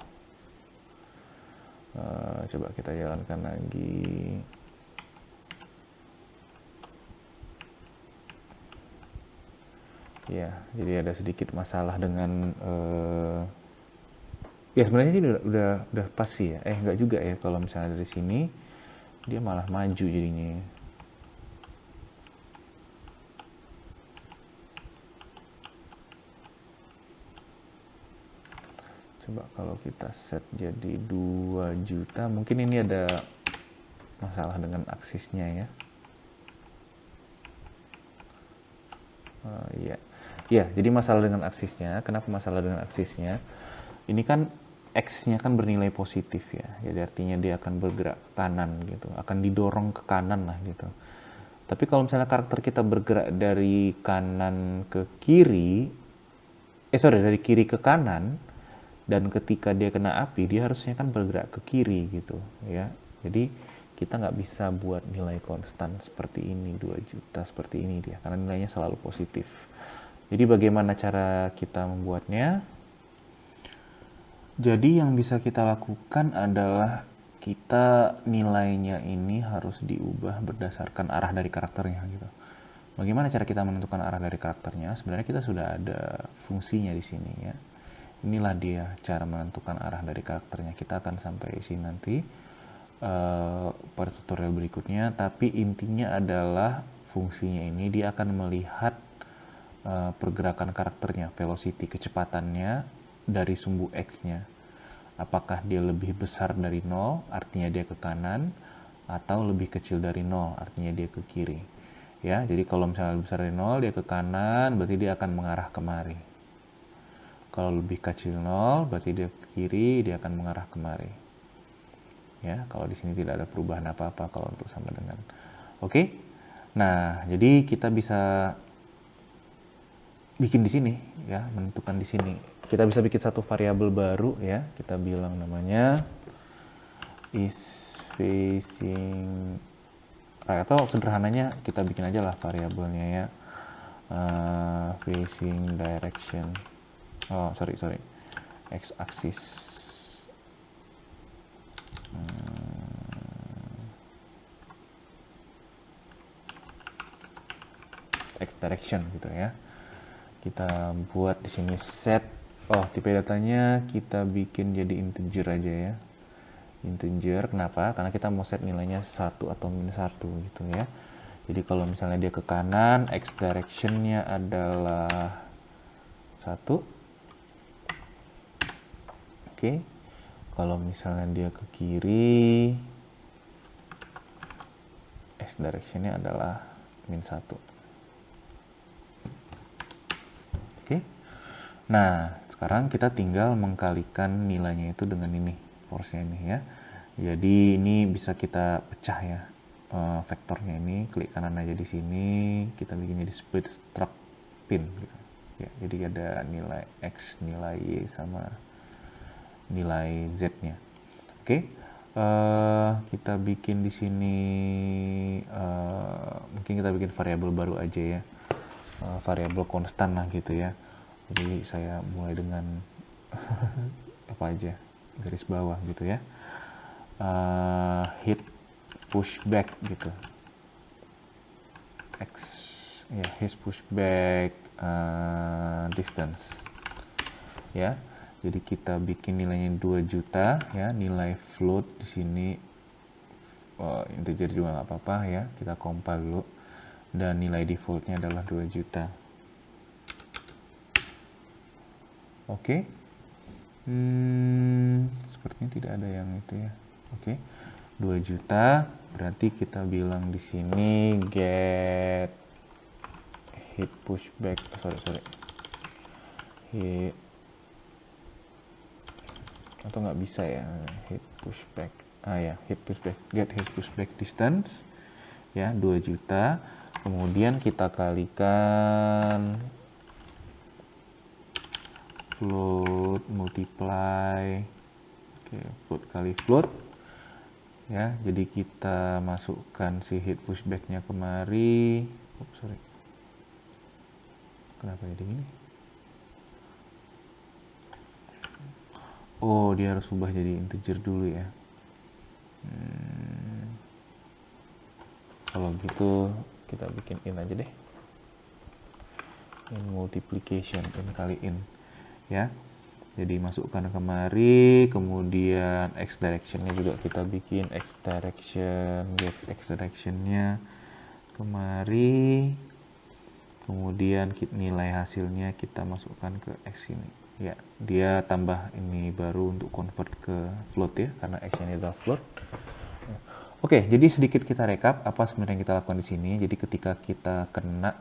Coba kita jalankan lagi. Ya, jadi ada sedikit masalah dengan ya sebenarnya sih udah pas sih ya. Enggak juga ya, kalau misalnya dari sini dia malah maju jadinya. Coba kalau kita set jadi 2 juta, mungkin ini ada masalah dengan aksisnya ya. Iya. Ya, jadi masalah dengan aksisnya. Kenapa masalah dengan aksisnya? Ini kan X-nya kan bernilai positif ya. Jadi artinya dia akan bergerak ke kanan gitu. Akan didorong ke kanan lah gitu. Tapi kalau misalnya karakter kita bergerak dari kanan ke kiri, dari kiri ke kanan, dan ketika dia kena api, dia harusnya kan bergerak ke kiri gitu ya. Jadi kita nggak bisa buat nilai konstan seperti ini, 2 juta seperti ini dia, karena nilainya selalu positif. Jadi bagaimana cara kita membuatnya? Jadi yang bisa kita lakukan adalah kita nilainya ini harus diubah berdasarkan arah dari karakternya gitu. Bagaimana cara kita menentukan arah dari karakternya? Sebenarnya kita sudah ada fungsinya di sini ya. Inilah dia cara menentukan arah dari karakternya. Kita akan sampai sini nanti pada tutorial berikutnya. Tapi intinya adalah fungsinya ini dia akan melihat pergerakan karakternya, velocity, kecepatannya dari sumbu X-nya. Apakah dia lebih besar dari 0, artinya dia ke kanan, atau lebih kecil dari 0, artinya dia ke kiri. Ya, jadi kalau misalnya lebih besar dari 0, dia ke kanan, berarti dia akan mengarah kemari. Kalau lebih kecil 0, berarti dia ke kiri, dia akan mengarah kemari. Ya, kalau di sini tidak ada perubahan apa-apa kalau untuk sama dengan. Oke. Nah, jadi kita bisa bikin di sini ya, menentukan di sini. Kita bisa bikin satu variabel baru ya. Kita bilang namanya is facing right, atau sederhananya kita bikin aja lah variabelnya ya. Facing direction. Sorry. X axis. X direction gitu ya. Kita buat di sini set. Tipe datanya kita bikin jadi integer aja ya. Integer, kenapa? Karena kita mau set nilainya 1 atau minus 1 gitu ya. Jadi kalau misalnya dia ke kanan, X direction-nya adalah 1. Oke. Kalau misalnya dia ke kiri, X direction-nya adalah min 1. Oke. Nah, sekarang kita tinggal mengkalikan nilainya itu dengan ini, force-nya ini ya. Jadi ini bisa kita pecah ya, vektornya ini. Klik kanan aja di sini, kita bikin jadi split struct pin gitu. Ya, jadi ada nilai X, nilai Y sama nilai Z-nya. Oke. Kita bikin di sini mungkin kita bikin variabel baru aja ya. Variabel konstan lah gitu ya. Jadi saya mulai dengan apa aja, garis bawah gitu ya. Hit pushback gitu. X ya, hit pushback distance. ya. Jadi kita bikin nilainya 2 juta ya, nilai float di sini integer juga nggak apa-apa ya. Kita compile dulu dan nilai defaultnya adalah 2 juta. Oke. Sepertinya tidak ada yang itu ya. Oke. 2 juta berarti kita bilang di sini get hit pushback, hit, atau nggak bisa ya, hit pushback, get hit pushback distance ya, 2 juta. Kemudian kita kalikan float multiply, float kali float ya. Jadi kita masukkan si hit pushbacknya kemari. Kenapa jadi gini? Oh, dia harus ubah jadi integer dulu ya. Kalau gitu kita bikin in aja deh. In multiplication, in kali in ya. Jadi masukkan kemari, kemudian x directionnya juga kita bikin x direction, get x directionnya kemari, kemudian nilai hasilnya kita masukkan ke x ini ya. Dia tambah ini baru untuk convert ke float ya, karena x ini adalah float. Oke, jadi sedikit kita rekap apa sebenarnya yang kita lakukan di sini. Jadi ketika kita kena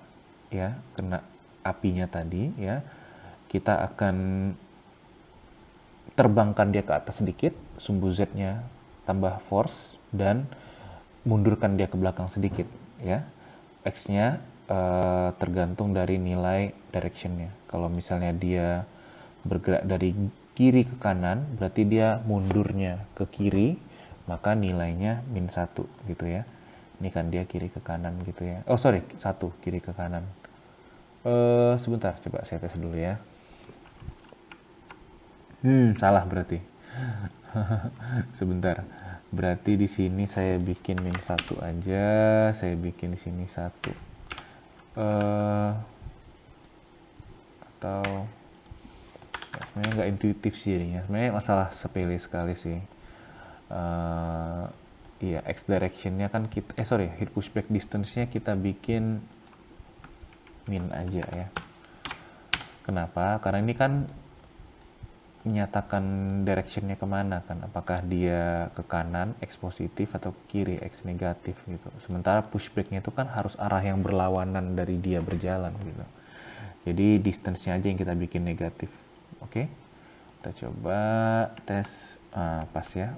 apinya tadi ya, kita akan terbangkan dia ke atas sedikit, sumbu Z-nya tambah force dan mundurkan dia ke belakang sedikit ya. X-nya tergantung dari nilai direction-nya. Kalau misalnya dia bergerak dari kiri ke kanan, berarti dia mundurnya ke kiri, maka nilainya -1 gitu ya. Ini kan dia kiri ke kanan gitu ya. Oh sorry, 1 kiri ke kanan. Sebentar, coba saya tes dulu ya. Salah berarti. Sebentar. Berarti di sini saya bikin -1 aja, saya bikin di sini 1. Atau ya, sebenarnya nggak intuitif sih jadinya. Sebenarnya masalah sepele sekali sih. Iya, x direction-nya kan kita hit pushback distance-nya kita bikin min aja ya. Kenapa? Karena ini kan menyatakan direction-nya kemana kan, apakah dia ke kanan x positif atau ke kiri x negatif gitu. Sementara pushback-nya itu kan harus arah yang berlawanan dari dia berjalan gitu. Jadi distance-nya aja yang kita bikin negatif. Oke, kita coba tes. Pas ya.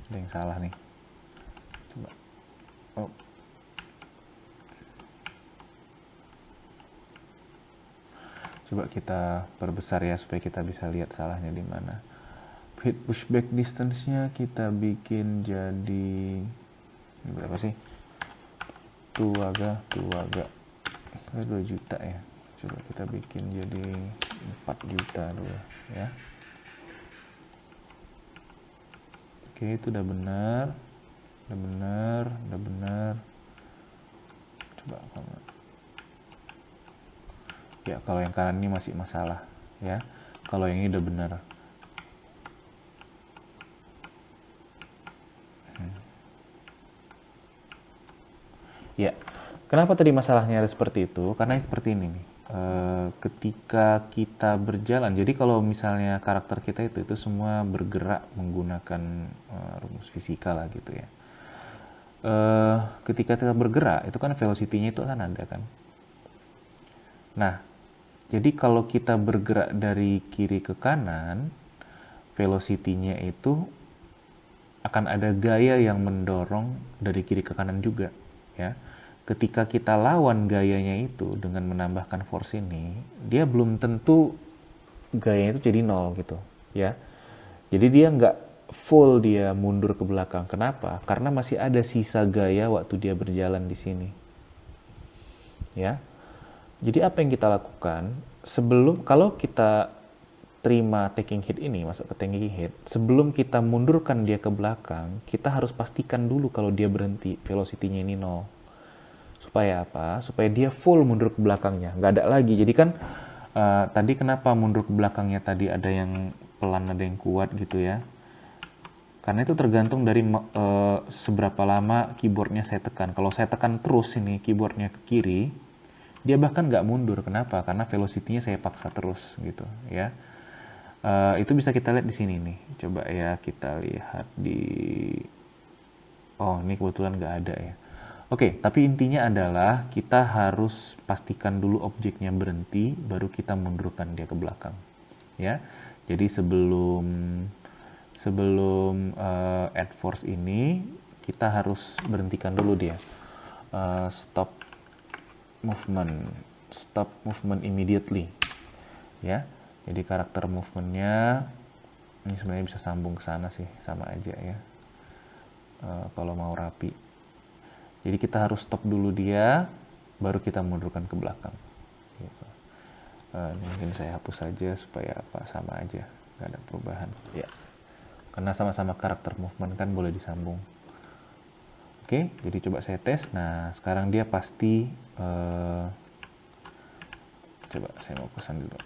Ada yang salah nih. Coba. Coba kita perbesar ya supaya kita bisa lihat salahnya di mana. Hit pushback distance-nya kita bikin jadi berapa sih? Tuaga 2 juta ya. Coba kita bikin jadi 4 juta dulu ya. Oke, itu udah benar. Udah benar. Coba ya, kalau yang kanan ini masih masalah ya. Kalau yang ini udah benar. Ya, kenapa tadi masalahnya ada seperti itu? Karena seperti ini nih. Ketika kita berjalan, jadi kalau misalnya karakter kita itu semua bergerak menggunakan rumus fisika lah gitu ya. Ketika kita bergerak, itu kan velocity-nya itu kan ada kan. Nah, jadi kalau kita bergerak dari kiri ke kanan, velocity-nya itu akan ada gaya yang mendorong dari kiri ke kanan juga ya. Ketika kita lawan gayanya itu dengan menambahkan force ini, dia belum tentu gayanya itu jadi 0 gitu ya. Jadi dia nggak full dia mundur ke belakang. Kenapa? Karena masih ada sisa gaya waktu dia berjalan di sini ya. Jadi apa yang kita lakukan sebelum, kalau kita terima taking hit ini, masuk ke taking hit, sebelum kita mundurkan dia ke belakang, kita harus pastikan dulu kalau dia berhenti, velocity-nya ini 0. Supaya apa? Supaya dia full mundur ke belakangnya, nggak ada lagi. Jadi kan tadi kenapa mundur ke belakangnya tadi ada yang pelan, ada yang kuat gitu ya? Karena itu tergantung dari seberapa lama keyboardnya saya tekan. Kalau saya tekan terus ini keyboardnya ke kiri, dia bahkan nggak mundur. Kenapa? Karena velocity-nya saya paksa terus gitu ya. Itu bisa kita lihat di sini nih. Coba ya kita lihat di... Oh, ini kebetulan nggak ada ya. Oke, tapi intinya adalah kita harus pastikan dulu objeknya berhenti, baru kita mundurkan dia ke belakang. Ya, jadi sebelum add force ini, kita harus berhentikan dulu dia. Stop movement immediately. Ya, jadi karakter movementnya ini sebenarnya bisa sambung ke sana sih, sama aja ya. Kalau mau rapi. Jadi kita harus stop dulu dia, baru kita mundurkan ke belakang. Gitu. Ini mungkin saya hapus saja supaya apa, sama aja, nggak ada perubahan. Ya. Karena sama-sama karakter movement kan boleh disambung. Oke, jadi coba saya tes. Nah, sekarang dia pasti coba saya mau pesan dulu.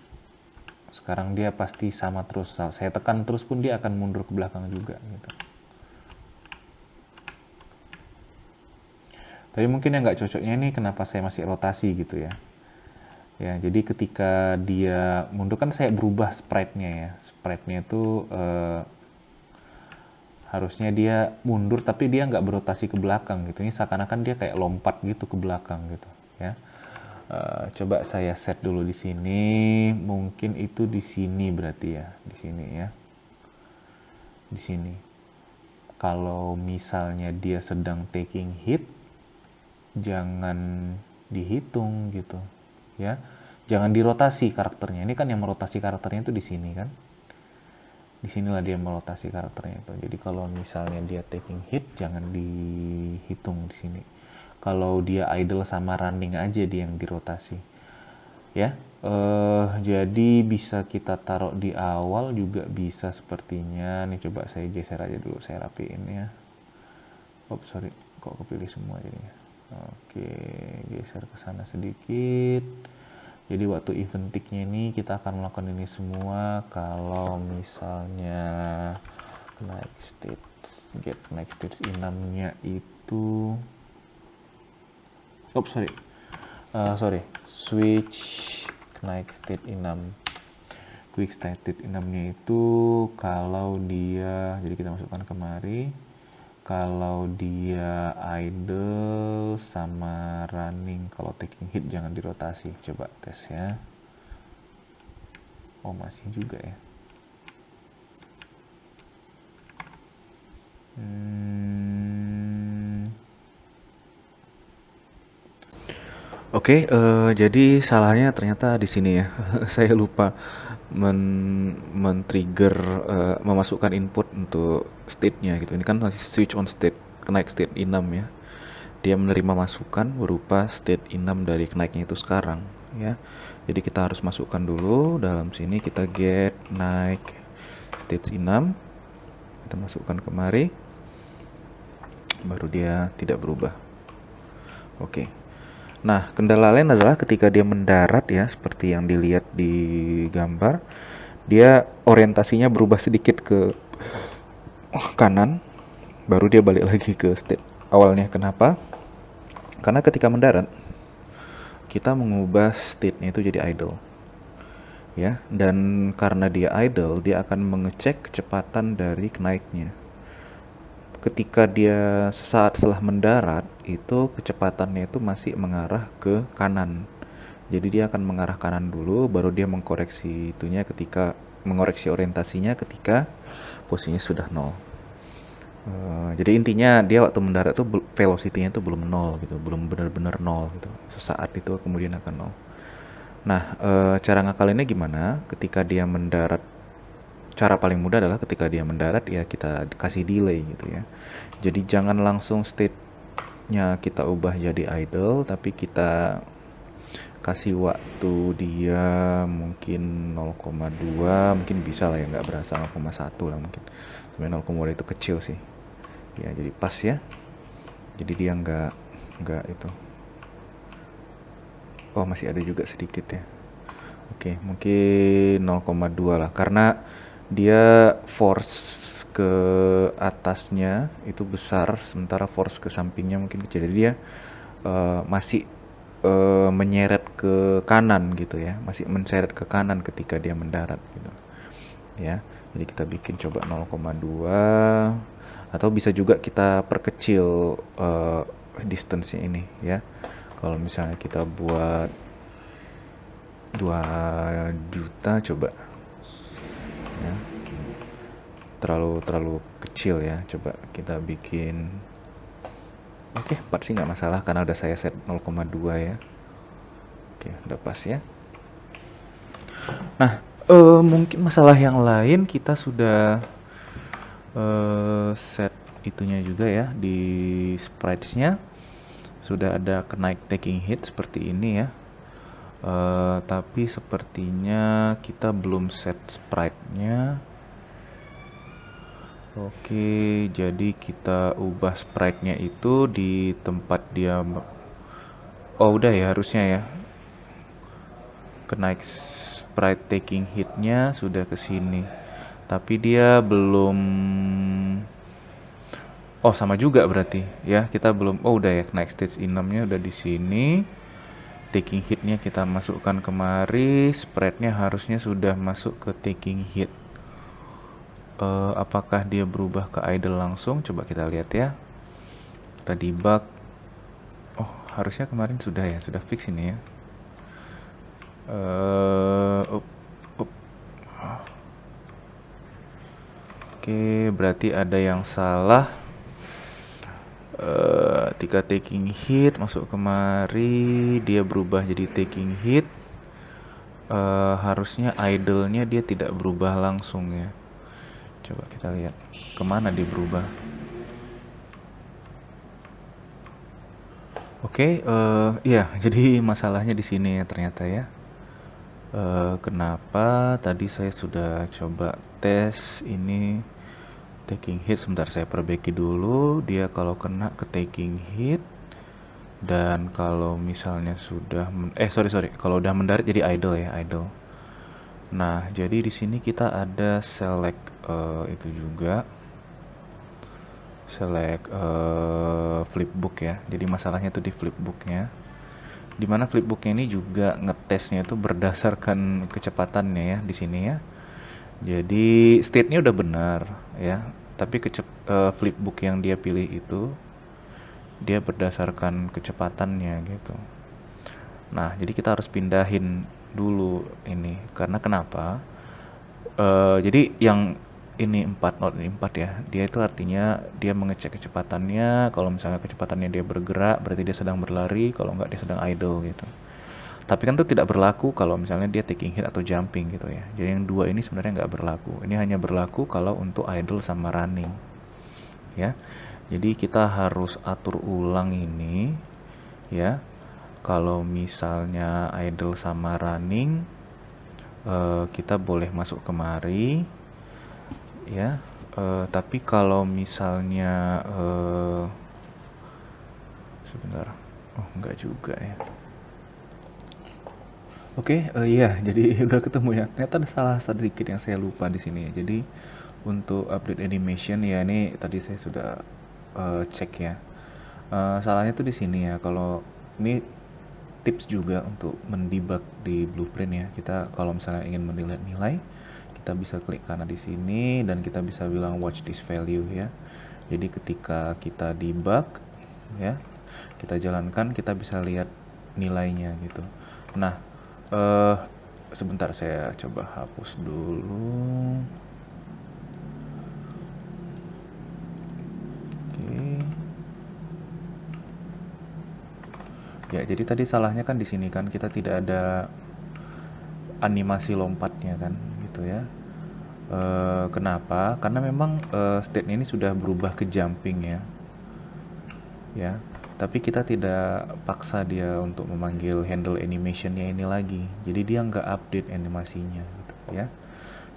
Sekarang dia pasti sama terus. Saya tekan terus pun dia akan mundur ke belakang juga gitu. Tapi mungkin yang nggak cocoknya ini kenapa saya masih rotasi gitu ya. Ya, jadi ketika dia mundur kan saya berubah sprite-nya ya. Sprite-nya itu harusnya dia mundur tapi dia nggak berotasi ke belakang gitu. Ini seakan-akan dia kayak lompat gitu ke belakang gitu ya. Coba saya set dulu di sini. Mungkin itu di sini berarti ya, di sini ya. Di sini. Kalau misalnya dia sedang taking hit, jangan dihitung gitu ya, jangan dirotasi karakternya. Ini kan yang merotasi karakternya itu di sini kan, disinilah dia merotasi karakternya itu. Jadi kalau misalnya dia taking hit jangan dihitung di sini. Kalau dia idle sama running aja dia yang dirotasi ya. Jadi bisa kita taruh di awal juga bisa sepertinya. Nih coba saya geser aja dulu, saya rapiin ya. Sorry, kok kepilih semua jadinya. Oke, geser ke sana sedikit. Jadi waktu event tick-nya ini kita akan melakukan ini semua. Kalau misalnya get connect state 6-nya itu switch connect state 6 quick started 6-nya itu kalau dia, jadi kita masukkan kemari. Kalau dia idle sama running, kalau taking hit jangan dirotasi. Coba tes ya. Oh masih juga ya. Oke, jadi salahnya ternyata di sini ya. Saya lupa men-trigger memasukkan input untuk state-nya gitu. Ini kan masih switch on state, kenaik state 6 ya. Dia menerima masukan berupa state 6 dari kenaiknya itu sekarang ya. Jadi kita harus masukkan dulu dalam sini, kita get naik state 6. Kita masukkan kemari. Baru dia tidak berubah. Oke. Nah, kendala lain adalah ketika dia mendarat ya, seperti yang dilihat di gambar, dia orientasinya berubah sedikit ke kanan, baru dia balik lagi ke state awalnya. Kenapa? Karena ketika mendarat, kita mengubah state-nya itu jadi idle. Ya, dan karena dia idle, dia akan mengecek kecepatan dari kenaiknya. Ketika dia sesaat setelah mendarat, itu kecepatannya itu masih mengarah ke kanan. Jadi dia akan mengarah kanan dulu, baru dia mengkoreksi itunya ketika mengoreksi orientasinya ketika posisinya sudah 0. Jadi intinya dia waktu mendarat tuh velocity-nya tuh belum 0 gitu, belum benar-benar 0 gitu. Sesaat itu kemudian akan 0. Nah, cara ngakalinnya gimana? Ketika dia mendarat, cara paling mudah adalah ketika dia mendarat ya kita kasih delay gitu ya. Jadi jangan langsung state-nya kita ubah jadi idle, tapi kita kasih waktu dia mungkin 0,2, mungkin bisa lah ya, nggak berasa 0,1 lah mungkin. Sebenarnya 0,2 itu kecil sih. Ya jadi pas ya. Jadi dia nggak itu. Oh, masih ada juga sedikit ya. Oke, mungkin 0,2 lah, karena dia force ke atasnya itu besar, sementara force ke sampingnya mungkin kecil. Jadi dia masih menyeret ke kanan gitu ya, masih menseret ke kanan ketika dia mendarat gitu ya. Jadi kita bikin coba 0,2, atau bisa juga kita perkecil distance-nya ini ya. Kalau misalnya kita buat 2 juta coba ya, terlalu kecil ya. Coba kita bikin, oke 4 sih nggak masalah karena udah saya set 0,2 ya. Oke, udah pas ya. Nah, mungkin masalah yang lain kita sudah set itunya juga ya, di sprites-nya sudah ada kenaik taking hit seperti ini ya. Tapi sepertinya kita belum set sprite-nya. Oke, jadi kita ubah sprite-nya itu di tempat dia. Oh, udah ya harusnya ya. Kenaik sprite taking hit-nya sudah ke sini. Tapi dia belum. Oh, sama juga berarti ya. Kita belum. Oh, udah ya, kenaik stage enamnya udah di sini. Taking hit-nya kita masukkan kemari. Sprite-nya harusnya sudah masuk ke taking hit. Apakah dia berubah ke idle langsung? Coba kita lihat ya. Kita debug. Oh, harusnya kemarin sudah ya, sudah fix ini ya. Oke, berarti ada yang salah. Ketika taking hit masuk kemari, dia berubah jadi taking hit. Harusnya idle-nya dia tidak berubah langsung ya. Coba kita lihat kemana dia berubah. Oke, iya, jadi masalahnya di sini ya ternyata ya. Kenapa tadi saya sudah coba tes ini taking hit, sebentar saya perbaiki dulu. Dia kalau kena ke taking hit, dan kalau misalnya sudah sorry, kalau udah mendarat jadi idle ya, idle. Nah, jadi di sini kita ada select itu juga, select flipbook ya. Jadi masalahnya itu di flipbooknya, dimana flipbooknya ini juga ngetesnya itu berdasarkan kecepatannya ya di sini ya. Jadi state-nya udah benar ya, tapi flipbook yang dia pilih itu dia berdasarkan kecepatannya gitu. Nah, jadi kita harus pindahin dulu ini. Karena kenapa? Jadi yang ini 4, not ini 4 ya. Dia itu artinya dia mengecek kecepatannya. Kalau misalnya kecepatannya dia bergerak, berarti dia sedang berlari. Kalau enggak, dia sedang idle gitu. Tapi kan itu tidak berlaku kalau misalnya dia taking hit atau jumping gitu ya. Jadi yang dua ini sebenarnya nggak berlaku. Ini hanya berlaku kalau untuk idle sama running ya. Jadi kita harus atur ulang ini ya. Kalau misalnya idle sama running, kita boleh masuk kemari ya. Tapi kalau misalnya sebentar, oh nggak juga ya. Oke, iya, jadi udah ketemu ya. Ternyata ada salah sedikit yang saya lupa di sini ya. Jadi untuk update animation ya, ini tadi saya sudah cek ya. Salahnya tuh di sini ya. Kalau ini tips juga untuk mendebug di Blueprint ya. Kita kalau misalnya ingin menilai nilai, kita bisa klik kanan di sini dan kita bisa bilang watch this value ya. Jadi ketika kita debug ya, kita jalankan, kita bisa lihat nilainya gitu. Nah, sebentar saya coba hapus dulu. Oke. Ya, jadi tadi salahnya kan di sini kan kita tidak ada animasi lompatnya kan, gitu ya. Kenapa? Karena memang state ini sudah berubah ke jumping ya. Ya, tapi kita tidak paksa dia untuk memanggil handle animationnya ini lagi. Jadi dia nggak update animasinya, gitu ya.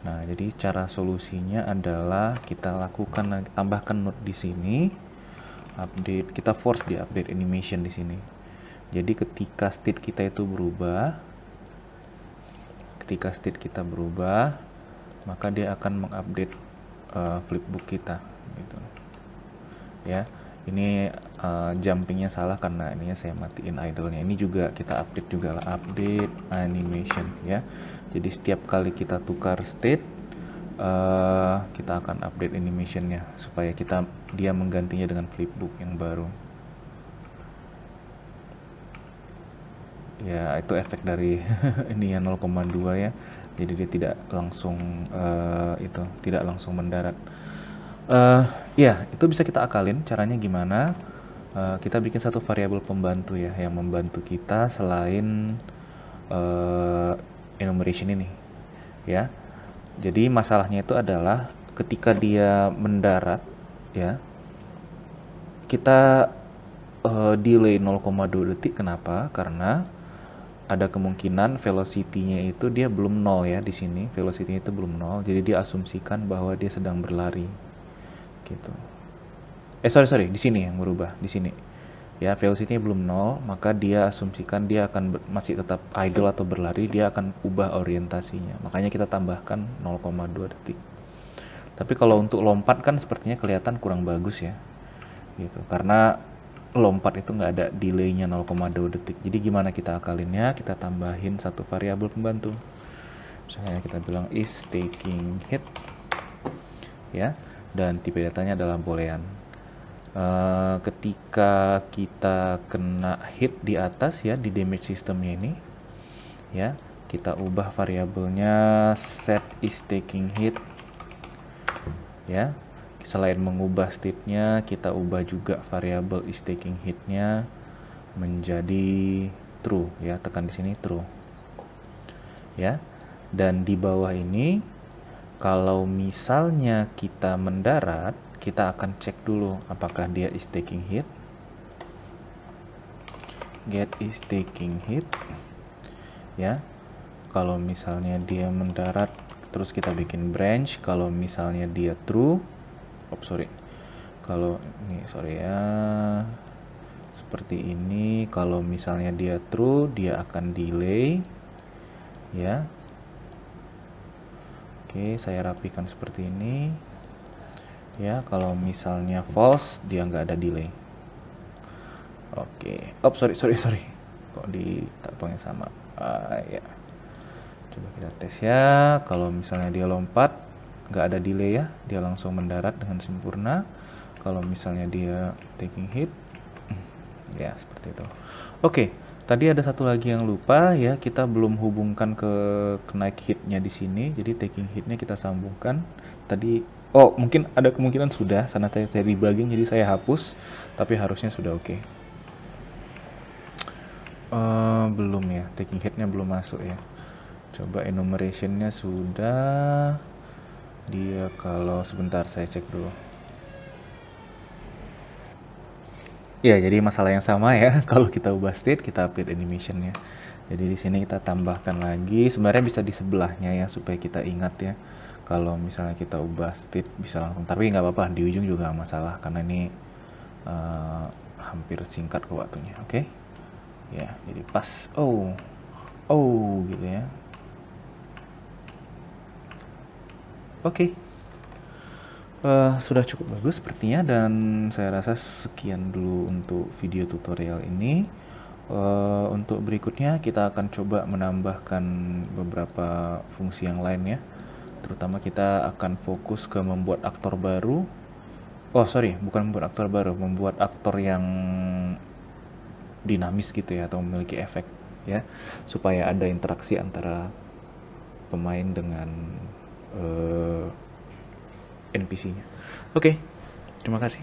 Nah, jadi cara solusinya adalah kita lakukan, tambahkan node di sini, update, kita force di update animation di sini. Jadi ketika state kita itu berubah, maka dia akan mengupdate flipbook kita gitu ya. Ini jumpingnya salah karena ininya saya matiin idle-nya. Ini juga kita update juga lah, update animation ya. Jadi setiap kali kita tukar state, kita akan update animationnya supaya dia menggantinya dengan flipbook yang baru. Ya itu efek dari ini ya 0,2 ya. Jadi dia tidak langsung tidak langsung mendarat. Ya itu bisa kita akalin. Caranya gimana? Kita bikin satu variabel pembantu ya, yang membantu kita selain enumeration ini ya. Jadi masalahnya itu adalah ketika dia mendarat ya, kita delay 0,2 detik. Kenapa? Karena ada kemungkinan velocity-nya itu dia belum 0 ya di sini. Velocity-nya itu belum 0, jadi dia asumsikan bahwa dia sedang berlari. Gitu. Sorry, di sini yang berubah, di sini. Ya, velocity-nya belum 0, maka dia asumsikan dia akan masih tetap idle atau berlari, dia akan ubah orientasinya. Makanya kita tambahkan 0,2 detik. Tapi kalau untuk lompat kan sepertinya kelihatan kurang bagus ya. Gitu. Karena lompat itu nggak ada delaynya 0,2 detik. Jadi gimana kita akalinnya? Kita tambahin satu variabel pembantu. Misalnya kita bilang is taking hit ya, dan tipe datanya adalah boolean. Ketika kita kena hit di atas ya, di damage systemnya ini ya, kita ubah variabelnya set is taking hit ya. Selain mengubah state-nya, kita ubah juga variabel is taking hit-nya menjadi true ya. Tekan di sini true. Ya. Dan di bawah ini kalau misalnya kita mendarat, kita akan cek dulu apakah dia is taking hit. Get is taking hit. Ya. Kalau misalnya dia mendarat, terus kita bikin branch. Kalau misalnya dia true, kalau ini seperti ini. Kalau misalnya dia true, dia akan delay ya. Oke, saya rapikan seperti ini ya. Kalau misalnya false, dia nggak ada delay. Oke, sorry, kok di tampangnya sama ya. Coba kita tes ya. Kalau misalnya dia lompat, nggak ada delay ya, dia langsung mendarat dengan sempurna. Kalau misalnya dia taking hit ya seperti itu. Oke, tadi ada satu lagi yang lupa ya, kita belum hubungkan ke naik hitnya di sini. Jadi taking hitnya kita sambungkan tadi. Mungkin ada kemungkinan sudah sana saya debugging, jadi saya hapus, tapi harusnya sudah oke. Belum ya, taking hitnya belum masuk ya. Coba enumerationnya sudah. Dia kalau sebentar saya cek dulu. Ya, jadi masalah yang sama ya. Kalau kita ubah state, kita update animationnya. Jadi di sini kita tambahkan lagi. Sebenarnya bisa di sebelahnya ya, supaya kita ingat ya. Kalau misalnya kita ubah state bisa langsung. Tapi nggak apa-apa, di ujung juga nggak masalah karena ini hampir singkat ke waktunya. Oke? Ya, jadi pas. Gitu ya. Oke. Sudah cukup bagus sepertinya, dan saya rasa sekian dulu untuk video tutorial ini. Untuk berikutnya kita akan coba menambahkan beberapa fungsi yang lain ya. Terutama kita akan fokus ke membuat aktor baru. Bukan membuat aktor baru, membuat aktor yang dinamis gitu ya, atau memiliki efek ya, supaya ada interaksi antara pemain dengan NPC-nya. Oke, terima kasih.